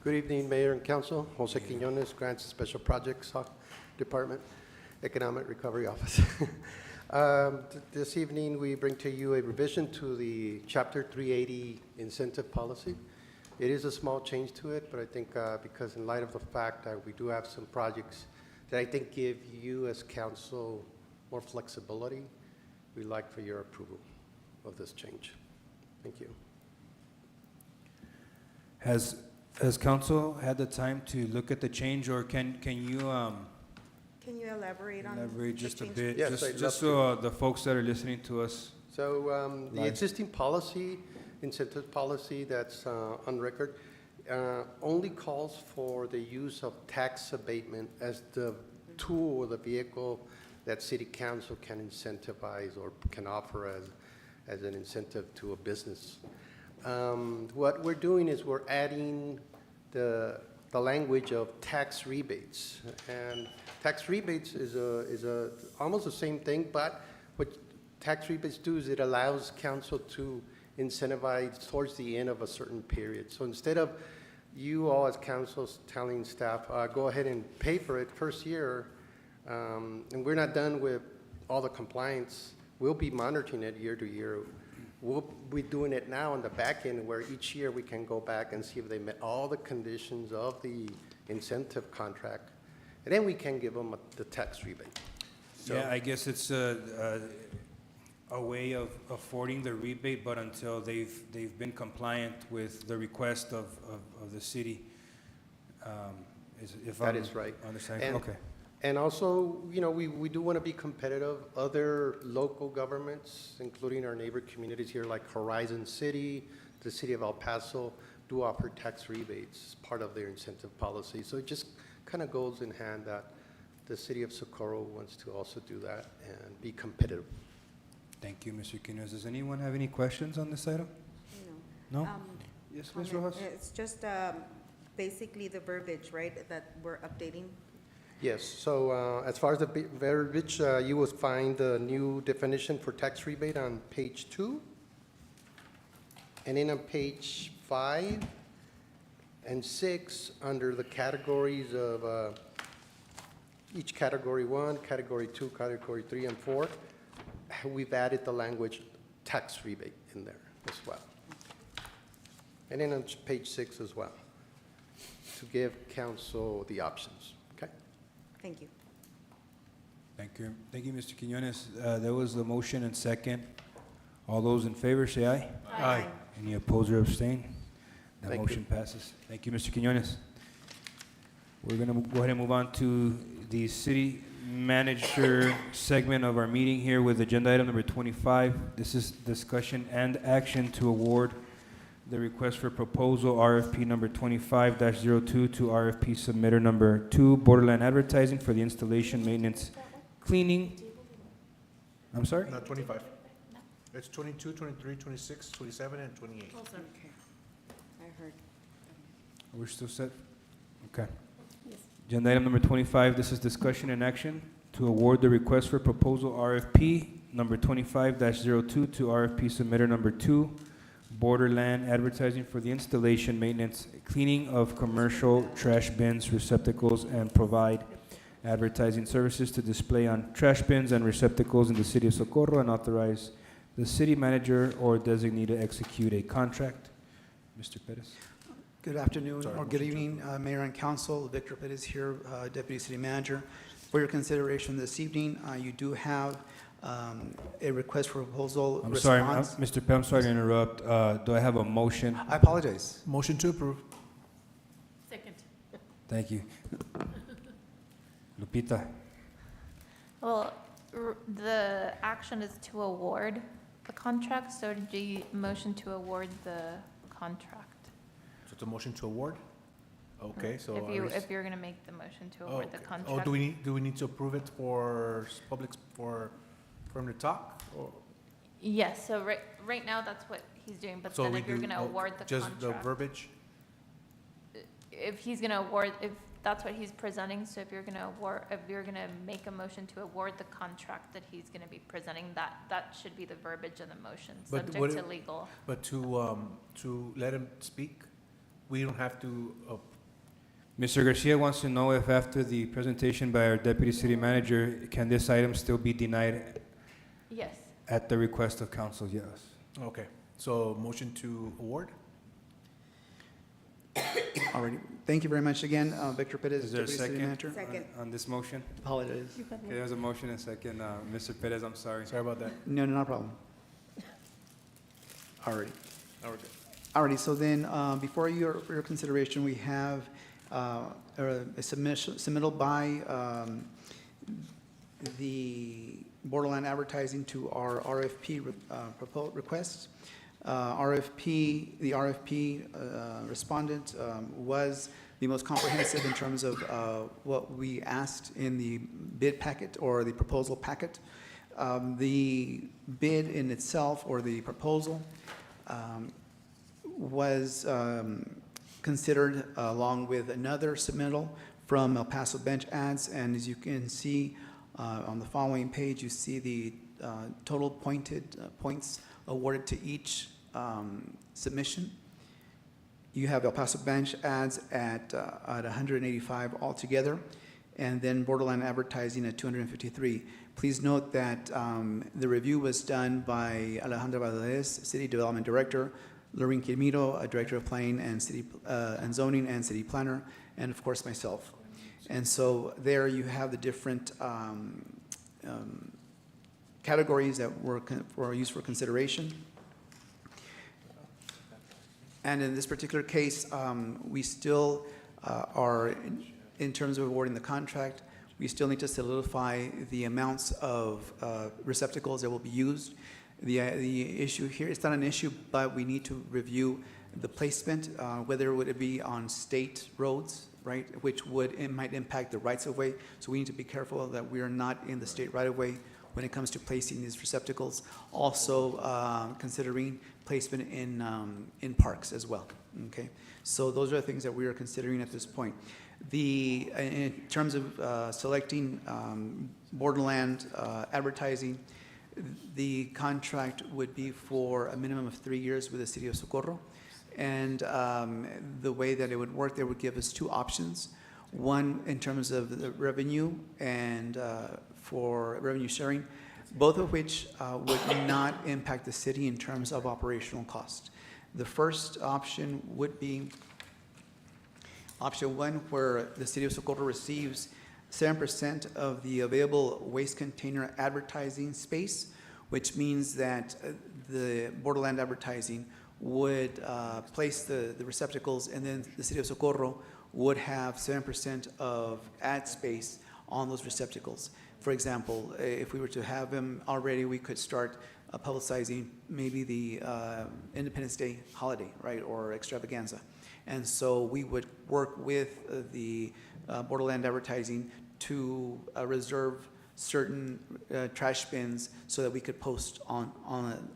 Good evening, Mayor and Council. Jose Quiñones, Grants and Special Projects Department, Economic Recovery Office. This evening, we bring to you a revision to the Chapter 380 incentive policy. It is a small change to it, but I think because in light of the fact that we do have some projects that I think give you as council more flexibility, we'd like for your approval of this change. Thank you. Has council had the time to look at the change, or can you Can you elaborate on? elaborate the just a change? bit? Yes, I'd Just love so the folks that are listening to us. So the Live. existing policy, incentive policy that's on record, only calls for the use of tax abatement as the tool or the vehicle that city council can incentivize or can offer as an incentive to a business. What we're doing is we're adding the language of tax rebates. And tax rebates is almost the same thing, but what tax rebates do is it allows council to incentivize towards the end of a certain period. So instead of you all as councils telling staff, go ahead and pay for it first year, and we're not done with all the compliance, we'll be monitoring it year to year. We'll be doing it now on the back end where each year we can go back and see if they met all the conditions of the incentive contract. And then we can give them the tax rebate. So- Yeah, I guess it's a way of affording the rebate, but until they've been compliant with the request of the city. If That I'm is right. Understanding, And- okay. And also, you know, we do want to be competitive. Other local governments, including our neighbor communities here like Horizon City, the city of El Paso, do offer tax rebates as part of their incentive policy. So it just kind of goes in hand that the city of Socorro wants to also do that and be competitive. Thank you, Mr. Quinones. Does anyone have any questions on this item? No? Yes, Ms. comment. Rojas? It's just basically the verbiage, right, that we're updating? Yes, so as far as the verbiage, you will find the new definition for tax rebate on page 2. And then on page 5 and 6, under the categories of each category 1, category 2, category 3, and 4, we've added the language tax rebate in there as well. And then on page 6 as well, to give council the options, okay? Thank you. Thank you. Thank you, Mr. Quinones. There was a motion and second. All those in favor, say aye. Aye. Any opposed or abstain? That Thank you. motion passes. Thank you, Mr. Quinones. We're going to go ahead and move on to the city manager segment of our meeting here with agenda item number 25. This is discussion and action to award the request for proposal RFP number 25-02 to RFP submitter number 2, Borderland Advertising for the installation, maintenance, cleaning. I'm sorry? Not 25. It's 22, 23, 26, 27, and 28. Oh, sorry. Okay. I heard. We're still set? Okay. Agenda item number 25, this is discussion and action to award the request for proposal RFP number 25-02 to RFP submitter number 2, Borderland Advertising for the installation, maintenance, cleaning of commercial trash bins, receptacles, and provide advertising services to display on trash bins and receptacles in the city of Socorro, and authorize the city manager or designee to execute a contract. Mr. Perez. Good afternoon, Sorry, or good evening, Mayor and Council. Victor Perez here, Deputy City Manager. For your consideration this evening, you do have a request for proposal I'm sorry, response. Mr. Perez, I'm sorry to interrupt. Do I have a motion? I apologize. Motion to approve. Second. Thank you. Lupita. Well, the action is to award the contract, so do you motion to award the contract? So it's a motion to award? Okay, so. If you're gonna make the motion to award the Okay. contract. Oh, do we need to approve it for public, for him to talk? Or- Yes, so right now, that's what he's doing, but So then we if you're do, gonna award the just the contract. verbiage? If he's gonna award, if that's what he's presenting, so if you're gonna make a motion to award the contract that he's gonna be presenting, that should be the verbiage of the motion, But subject what to if- legal. But to let him speak, we don't have to, Mr. Garcia wants to know if after the presentation by our deputy city manager, can this item still be denied Yes. at the request of council? Yes. okay, so motion to award? Alrighty. Thank you very much again, Victor Perez, Is there a Deputy City second Manager. Second. on this motion? Apologize. Okay, there's a motion and second. Mr. Perez, I'm sorry. Sorry about that. No, not a problem. Alrighty. Now we're good. Alrighty, so then, before for your consideration, we have a submittal by the Borderland Advertising to our RFP request. The RFP respondent was the most comprehensive in terms of what we asked in the bid packet or the proposal packet. The bid in itself, or the proposal, was considered along with another submittal from El Paso Bench Ads, and as you can see on the following page, you see the total points awarded to each submission. You have El Paso Bench Ads at 185 altogether, and then Borderland Advertising at 253. Please note that the review was done by Alejandra Valdez, City Development Director, Lorraine Quimiro, Director of Planning and Zoning and City Planner, and of course myself. And so there you have the different categories that were used for consideration. And in this particular case, we still are, in terms of awarding the contract, we still need to solidify the amounts of receptacles that will be used. The issue here, it's not an issue, but we need to review the placement, whether would it be on state roads, right, which it might impact the rights of way. So we need to be careful that we are not in the state right of way when it comes to placing these receptacles. Also considering placement in parks as well. Okay, so those are the things that we are considering at this point. In terms of selecting Borderland Advertising, the contract would be for a minimum of 3 years with the city of Socorro. And the way that it would work, they would give us two options. One, in terms of the revenue and for revenue sharing, both of which would not impact the city in terms of operational cost. The first option would be option one, where the city of Socorro receives 7% of the available waste container advertising space, which means that the Borderland Advertising would place the receptacles, and then the city of Socorro would have 7% of ad space on those receptacles. For example, if we were to have them already, we could start publicizing maybe the Independence Day holiday, right, or extravaganza. And so we would work with the Borderland Advertising to reserve certain trash bins so that we could post on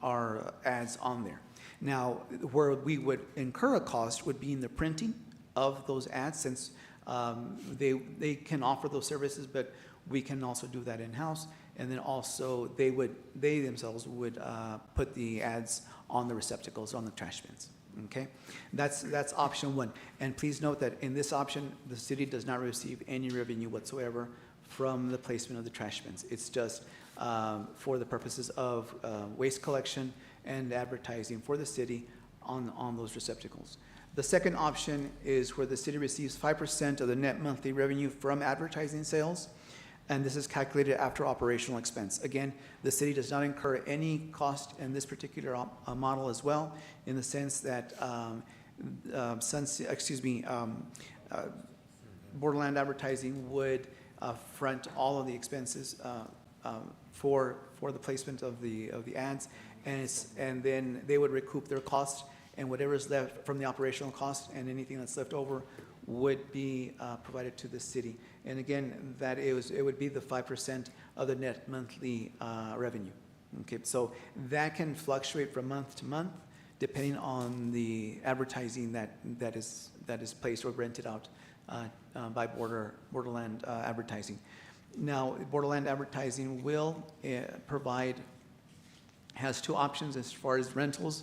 our ads on there. Now, where we would incur a cost would be in the printing of those ads, since they can offer those services, but we can also do that in-house. And then also they themselves would put the ads on the receptacles, on the trash bins. Okay, that's option one. And please note that in this option, the city does not receive any revenue whatsoever from the placement of the trash bins. It's just for the purposes of waste collection and advertising for the city on those receptacles. The second option is where the city receives 5% of the net monthly revenue from advertising sales, and this is calculated after operational expense. Again, the city does not incur any cost in this particular model as well, in the sense that Borderland Advertising would front all of the expenses for the placement of the ads, and then they would recoup their cost, and whatever is left from the operational cost and anything that's left over would be provided to the city. And again, it would be the 5% of the net monthly revenue. Okay, so that can fluctuate from month to month depending on the advertising that is placed or rented out by Borderland Advertising. Now, Borderland Advertising will has two options as far as rentals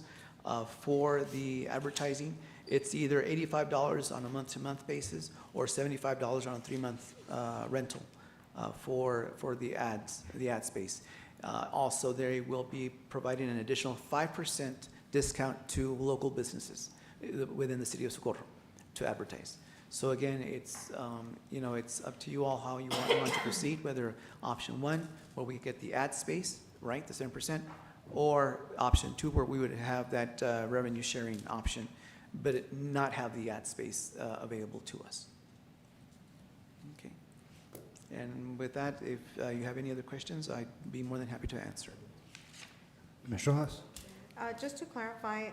for the advertising. It's either $85 on a month-to-month basis or $75 on a 3-month rental for the ad space. Also, they will be providing an additional 5% discount to local businesses within the city of Socorro to advertise. So again, it's it's up to you all how you want to proceed, whether option one, where we get the ad space, right, the 7%, or option two, where we would have that revenue sharing option, but not have the ad space available to us. Okay. And with that, if you have any other questions, I'd be more than happy to answer. Ms. Rojas? Just to clarify,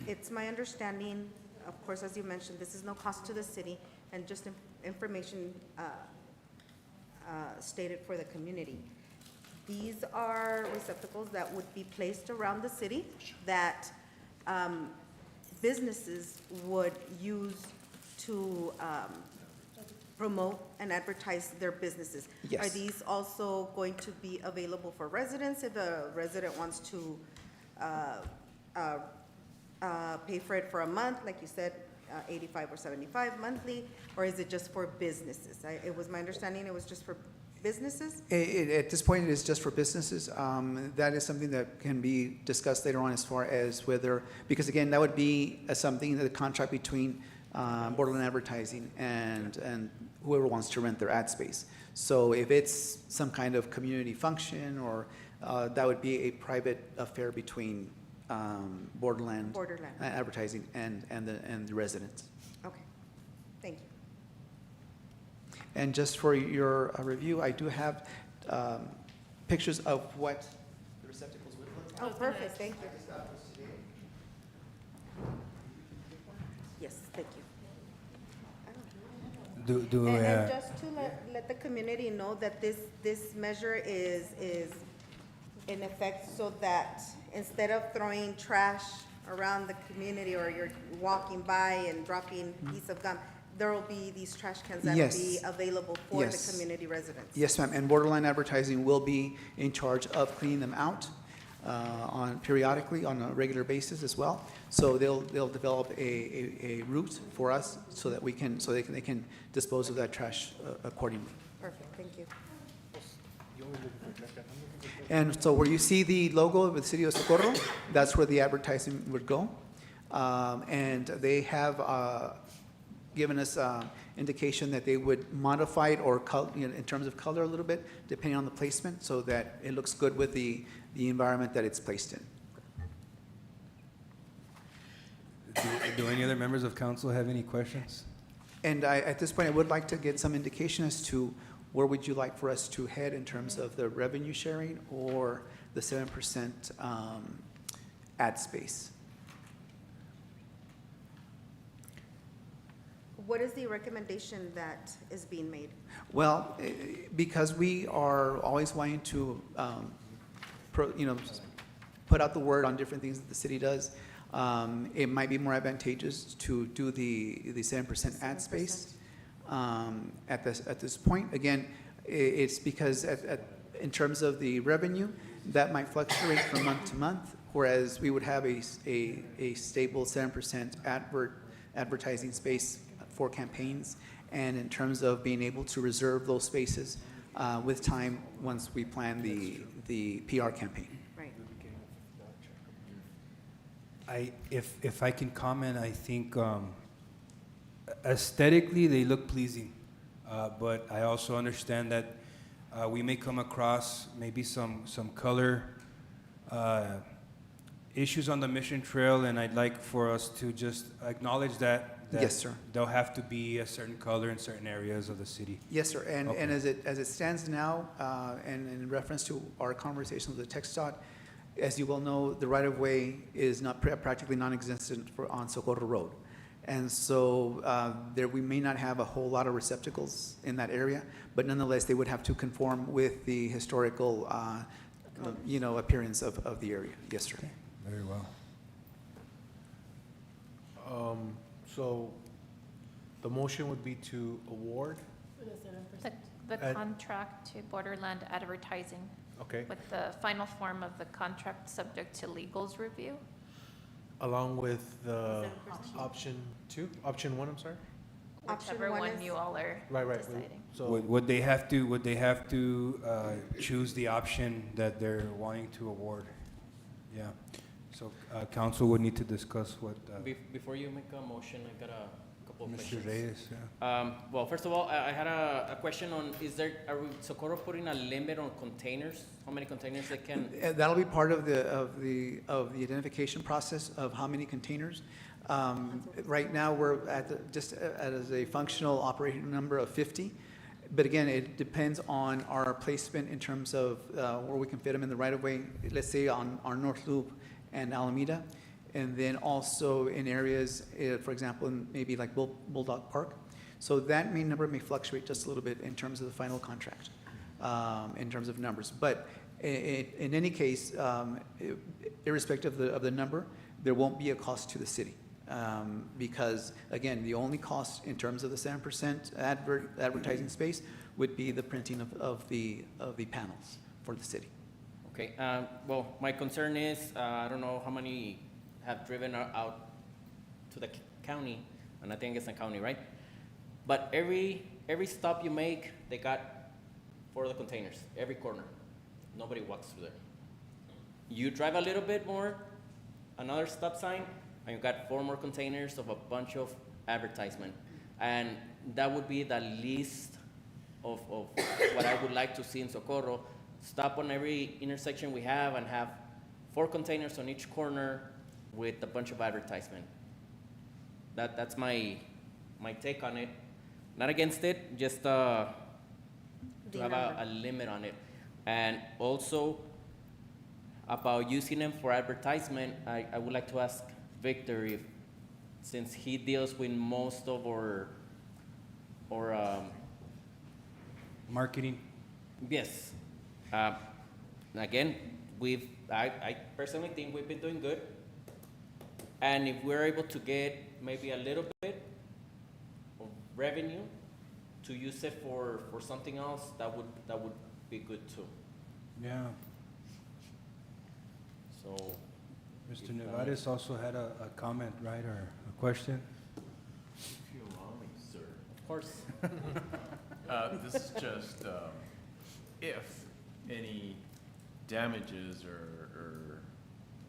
it's my understanding, of course, as you mentioned, this is no cost to the city, and just information stated for the community. These are receptacles that would be placed around the city that businesses would use to promote and advertise their businesses. Yes. Are these also going to be available for residents if a resident wants to pay for it for a month, like you said, 85 or 75 monthly, or is it just for businesses? It was my understanding it was just for businesses? At this point, it is just for businesses. That is something that can be discussed later on as far as whether, because again, that would be something that the contract between Borderland Advertising and whoever wants to rent their ad space. So if it's some kind of community function, or that would be a private affair between Borderland Advertising and the residents. Okay, thank you. And just for your review, I do have pictures of what the receptacles would look like. Oh, perfect, thank you. Yes, thank you. And just to let the community know that this measure is in effect so that instead of throwing trash around the community, or you're walking by and dropping a piece of gum, there will be these trash cans that will be available for the community residents. Yes, ma'am. And Borderland Advertising will be in charge of cleaning them out periodically on a regular basis as well. So they'll develop a route for us so that they can dispose of that trash accordingly. Perfect, thank you. And so where you see the logo of the city of Socorro, that's where the advertising would go. And they have given us indication that they would modify it or in terms of color a little bit, depending on the placement, so that it looks good with the environment that it's placed in. Do any other members of council have any questions? And at this point, I would like to get some indication as to where would you like for us to head in terms of the revenue sharing or the 7% ad space? What is the recommendation that is being made? Well, because we are always wanting to, put out the word on different things that the city does, it might be more advantageous to do the 7% ad space at this point. Again, it's because in terms of the revenue, that might fluctuate from month to month, whereas we would have a stable 7% advertising space for campaigns, and in terms of being able to reserve those spaces with time once we plan the PR campaign. Right. If I can comment, I think aesthetically they look pleasing, but I also understand that we may come across maybe some color issues on the Mission Trail, and I'd like for us to just acknowledge that Yes, sir. There'll have to be a certain color in certain areas of the city. Yes, sir. And Okay. as it stands now, and in reference to our conversation with the TxDOT, as you well know, the right-of-way is not practically non-existent on Socorro Road. And so we may not have a whole lot of receptacles in that area, but nonetheless, they would have to conform with the historical, appearance of the area. Yes, sir. Very well. So the motion would be to award, The Ad- contract to Borderland Advertising okay, with the final form of the contract subject to legal's review. along with the option one, I'm sorry? Option Whichever one one is- you all are Right. deciding. So, Would they have to choose the option that they're wanting to award? Yeah. So council would need to discuss what Before you make a motion, I got a couple of Mr. questions. Reyes, yeah. Well, first of all, I had a question on, are we, Socorro putting a limit on containers? How many containers they can? That'll be part of the identification process of how many containers. Right now, we're just as a functional operating number of 50. But again, it depends on our placement in terms of where we can fit them in the right-of-way, let's say on our North Loop and Alameda, and then also in areas, for example, in maybe like Bulldog Park. So that number may fluctuate just a little bit in terms of the final contract, in terms of numbers. But in any case, irrespective of the number, there won't be a cost to the city. Because again, the only cost in terms of the 7% advertising space would be the printing of the panels for the city. Okay, well, my concern is, I don't know how many have driven out to the county, and I think it's a county, right? But every stop you make, they got 4 of the containers, every corner. Nobody walks through there. You drive a little bit more, another stop sign, and you got 4 more containers of a bunch of advertisement. And that would be the least of what I would like to see in Socorro. Stop on every intersection we have and have 4 containers on each corner with a bunch of advertisement. That's my take on it. Not against it, just to have a limit on it. And also about using them for advertisement, I would like to ask Victor if, since he deals with most of our Marketing. yes. Again, I personally think we've been doing good. And if we're able to get maybe a little bit of revenue to use it for something else, that would be good too. Yeah. So. Mr. Nevares also had a comment, right, or a question? If you allow me, sir. Of course. This is just, if any damages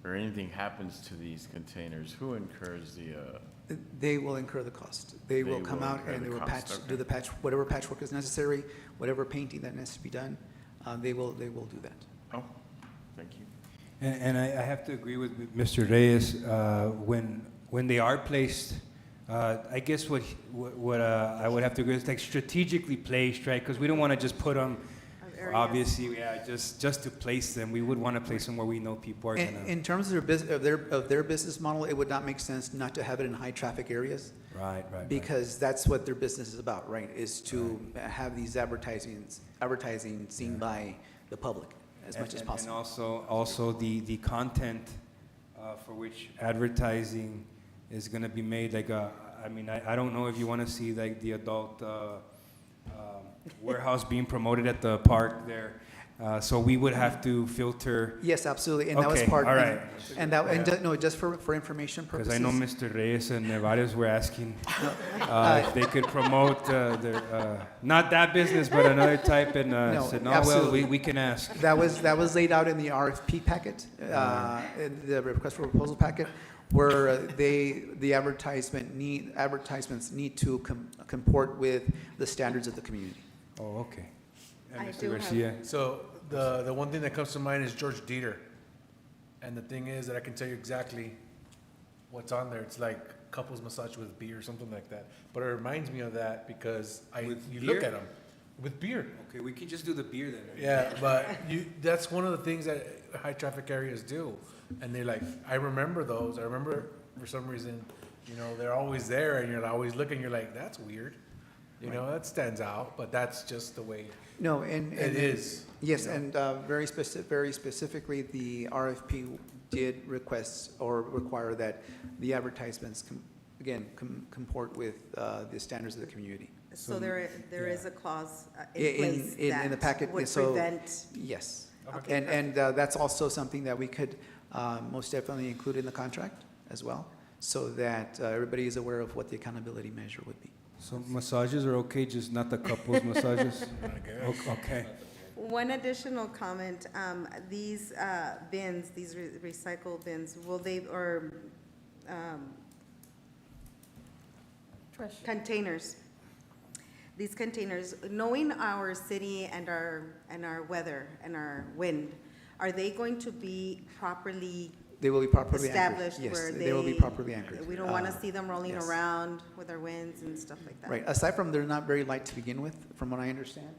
or anything happens to these containers, who incurs the, They will incur the cost. They will come out incur and the they will cost, patch, okay. do the patch, whatever patchwork is necessary, whatever painting that needs to be done, they will do that. oh, thank you. And I have to agree with Mr. Reyes, when they are placed, I guess what I would have to agree is like strategically placed, right? Because we don't want to just put them, obviously, yeah, just to place them. We would want to place them where we know people are In, gonna. in terms of their business model, it would not make sense not to have it in high traffic areas. Right. Because that's what their business is about, right? Is to have these advertising seen by the public as much as possible. And also the content for which advertising is going to be made. Like, I mean, I don't know if you want to see like the adult warehouse being promoted at the park there. So we would have to filter. Yes, absolutely, and that was Okay, part. all right. No, just for information Because purposes. I know Mr. Reyes and Nevares were asking if they could promote their, not that business, but another type, and No, said, no, absolutely. well, we can ask. That was laid out in the RFP packet, in the request for proposal packet, where the advertisements need to comport with the standards of the community. Oh, okay. And I Mr. do have- Garcia? So the one thing that comes to mind is George Dieter. And the thing is that I can tell you exactly what's on there. It's like couples massage with beer or something like that. But it reminds me of that because you look beer? at them with beer. Okay, we can just do the beer then. Right? Yeah, but that's one of the things that high traffic areas do. And they're like, I remember those. I remember for some reason, they're always there and you're always looking, you're like, that's weird. That stands out, but that's just the way No, and it is. Yes, and very specifically, the RFP did request or require that the advertisements, comport with the standards of the community. So there is a clause in In- place in the packet, that would so- prevent. Yes. Okay, And that's also something that we could most definitely include in the contract as well, so that everybody is aware of what the accountability measure would be. So massages are okay, just not the couples massages? Okay. One additional comment, these bins, these recycle bins, will they, or containers, these containers, knowing our city and our weather and our wind, are they going to be properly They will be properly anchored. established Yes, where they will be properly anchored. We don't want to see them rolling yes. around with our winds and stuff like that. Right, aside from they're not very light to begin with, from what I understand,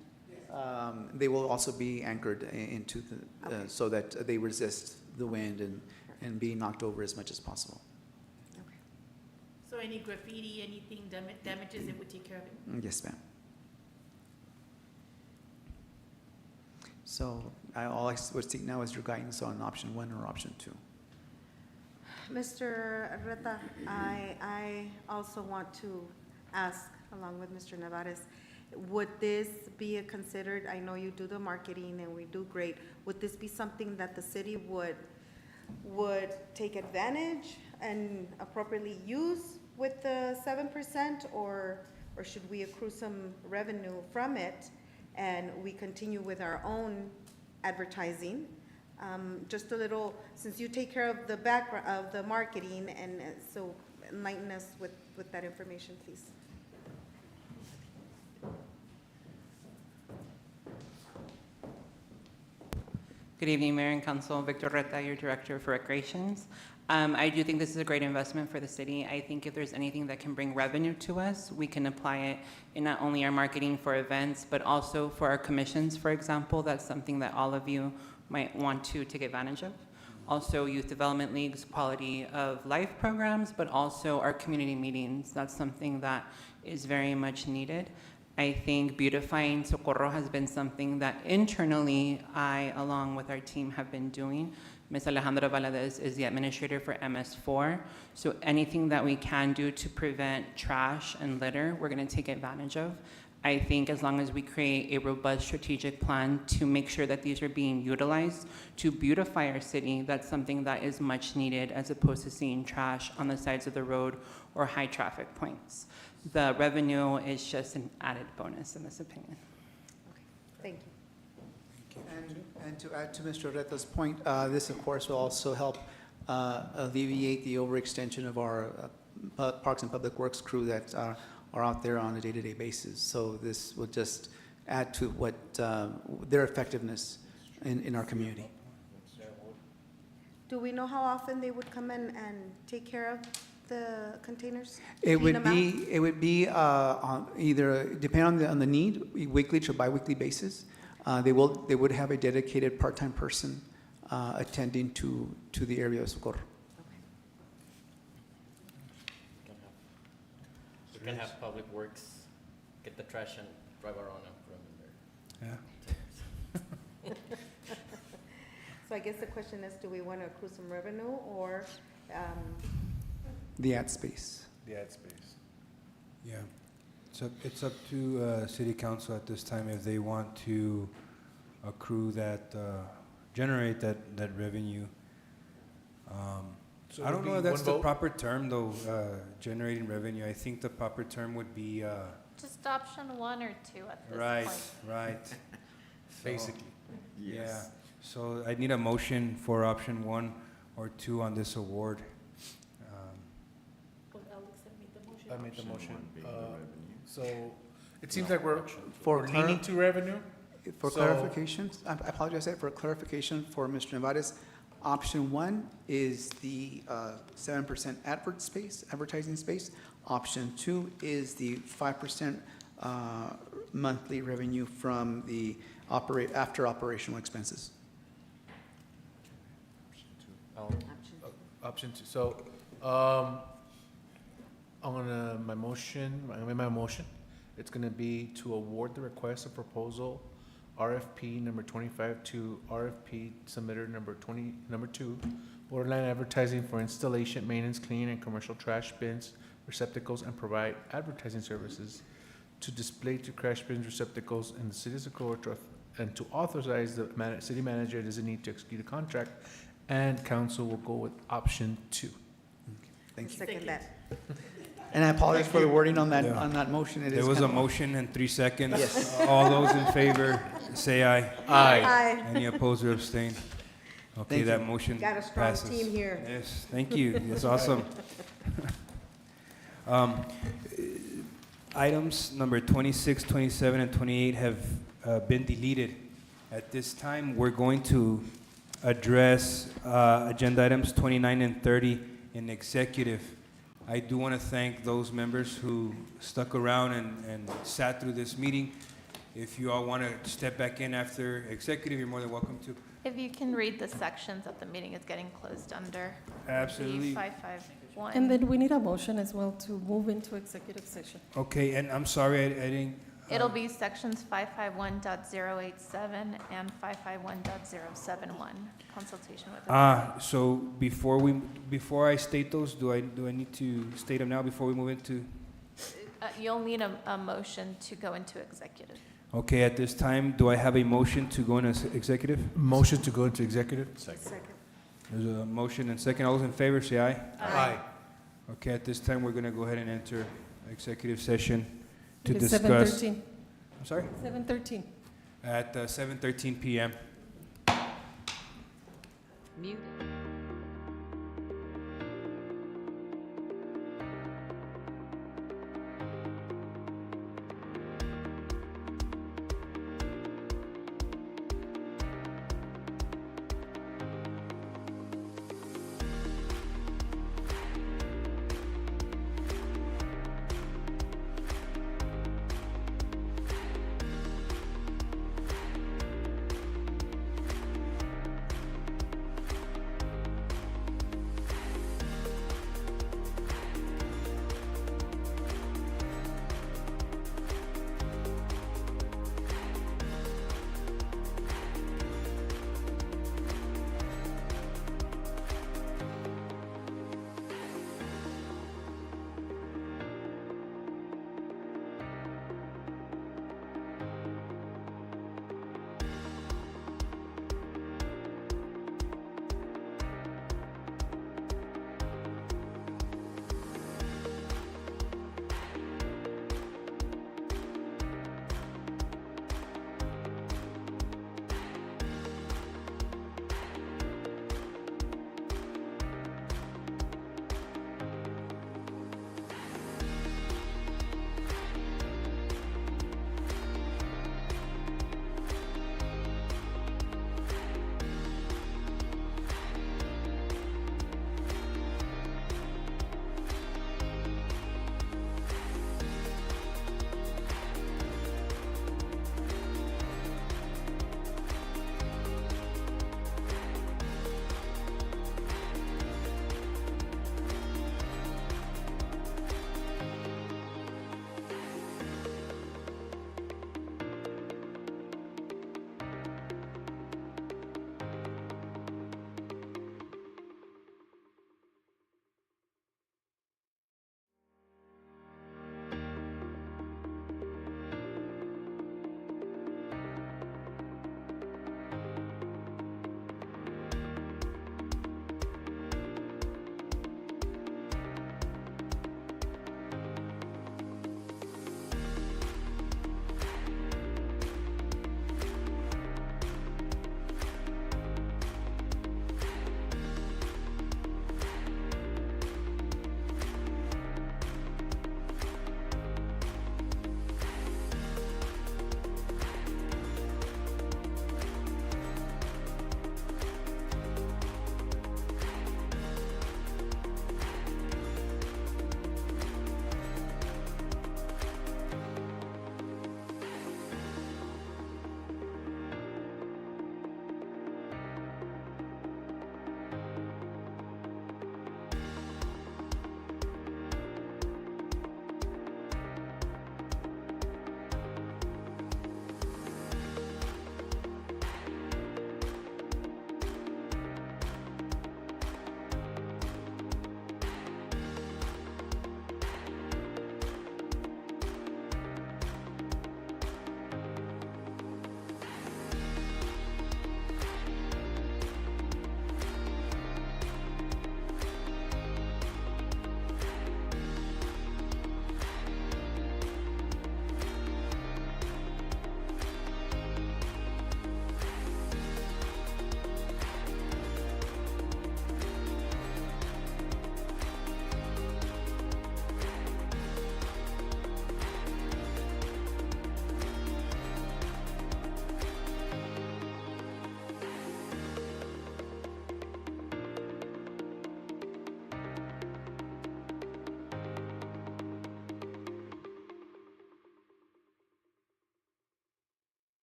they will also be anchored into Okay. so that they resist the wind and be knocked over as much as possible. So any graffiti, anything damages, it would take care of it? Yes, ma'am. So all I would seek now is your guidance on option 1 or option 2. Mr. Reta, I also want to ask, along with Mr. Nevares, would this be considered, I know you do the marketing and we do great, would this be something that the city would take advantage and appropriately use with the 7%, or should we accrue some revenue from it and we continue with our own advertising? Just a little, since you take care of the background of the marketing, and so enlighten us with that information, please. Good evening, Mayor and Council. Victor Reta, your Director for Recreations. I do think this is a great investment for the city. I think if there's anything that can bring revenue to us, we can apply it in not only our marketing for events, but also for our commissions, for example. That's something that all of you might want to take advantage of. Also, Youth Development League's quality of life programs, but also our community meetings. That's something that is very much needed. I think beautifying Socorro has been something that internally I, along with our team, have been doing. Ms. Alejandra Valadez is the administrator for MS4. So anything that we can do to prevent trash and litter, we're going to take advantage of. I think as long as we create a robust strategic plan to make sure that these are being utilized to beautify our city, that's something that is much needed as opposed to seeing trash on the sides of the road or high traffic points. The revenue is just an added bonus in this opinion. Thank you. And to add to Mr. Reta's point, this of course will also help alleviate the overextension of our Parks and Public Works crew that are out there on a day-to-day basis. So this will just add to what their effectiveness in our community. Do we know how often they would come in and take care of the containers? It Clean would them out? be on either, depending on the need, weekly to biweekly basis. They would have a dedicated part-time person attending to the area of Socorro. We can have Public Works get the trash and drive around and put them in there. Yeah. So I guess the question is, do we want to accrue some revenue or, The ad space. The ad space. Yeah. So it's up to city council at this time if they want to accrue that, generate that revenue. So I it don't would know if be that's one the vote? proper term though, generating revenue. I think the proper term would be, Just option 1 or 2 at this right, point. right. So, Basically. Yeah. So I need a motion for option 1 or 2 on this award. Well, Alex had made the motion. I made the motion. Being the revenue. So it seems like we're For leaning to revenue. For So- clarification, I apologize, for clarification for Mr. Nevares, option 1 is the 7% advertising space. Option 2 is the 5% monthly revenue from the after operational expenses. Oh, Option 2. So, I'm gonna make my motion. It's gonna be to award the request of proposal RFP number 25 to RFP submitter number 2, Borderland Advertising for installation, maintenance, cleaning, and commercial trash bins, receptacles, and provide advertising services to display to crash bins, receptacles in the city of Socorro, and to authorize the city manager designate to execute a contract, and council will go with option 2. Thank you. second that? And I apologize for the wording on that, Yeah. on that motion. It There is was a kind of- motion and 3 seconds. Yes. All those in favor, say aye. Aye. Any opposed or abstain? Okay, Thank that you. motion Got a strong passes. team here. Yes, thank you. That's awesome. Items number 26, 27, and 28 have been deleted. At this time, we're going to address agenda items 29 and 30 in executive. I do want to thank those members who stuck around and sat through this meeting. If you all want to step back in after executive, you're more than welcome to. If you can read the sections that the meeting is getting closed under. Absolutely. The 551. And then we need a motion as well to move into executive session. Okay, and I'm sorry, I didn't. It'll be sections 551.087 and 551.071, consultation with. So before I state those, do I need to state them now before we move into? You'll need a motion to go into executive. Okay, at this time, do I have a motion to go into executive? Motion to go into executive? Second. There's a motion and second. All those in favor, say aye. Aye. Okay, at this time, we're going to go ahead and enter executive session to It is discuss. 7:13. I'm sorry? 7:13. At 7:13 PM. Muted.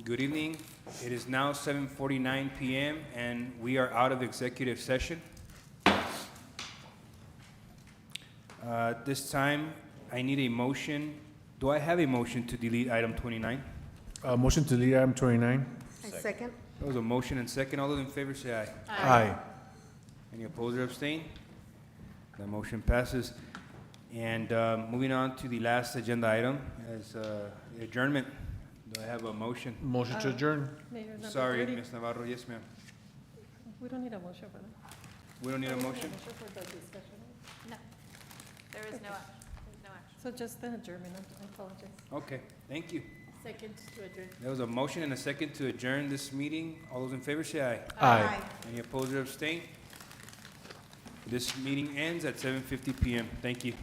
Good evening. It is now 7:49 PM, and we are out of executive session. This time, I need a motion. Do I have a motion to delete item 29? Motion to delete item 29. I second. There was a motion and second. All those in favor say aye. Aye. Any opposed or abstain? The motion passes. And moving on to the last agenda item is adjournment. Do I have a motion? Motion to adjourn. Mayor, number Sorry, 30. Ms. Navarro. Yes, ma'am. We don't need a motion for that. We don't need a motion? For the discussion. No, there is no action, there's no action. So just the adjournment, I apologize. Okay, thank you. Second to adjourn. There was a motion and a second to adjourn this meeting. All those in favor say aye. Aye. Any opposed or abstain? This meeting ends at 7:50 PM. Thank you.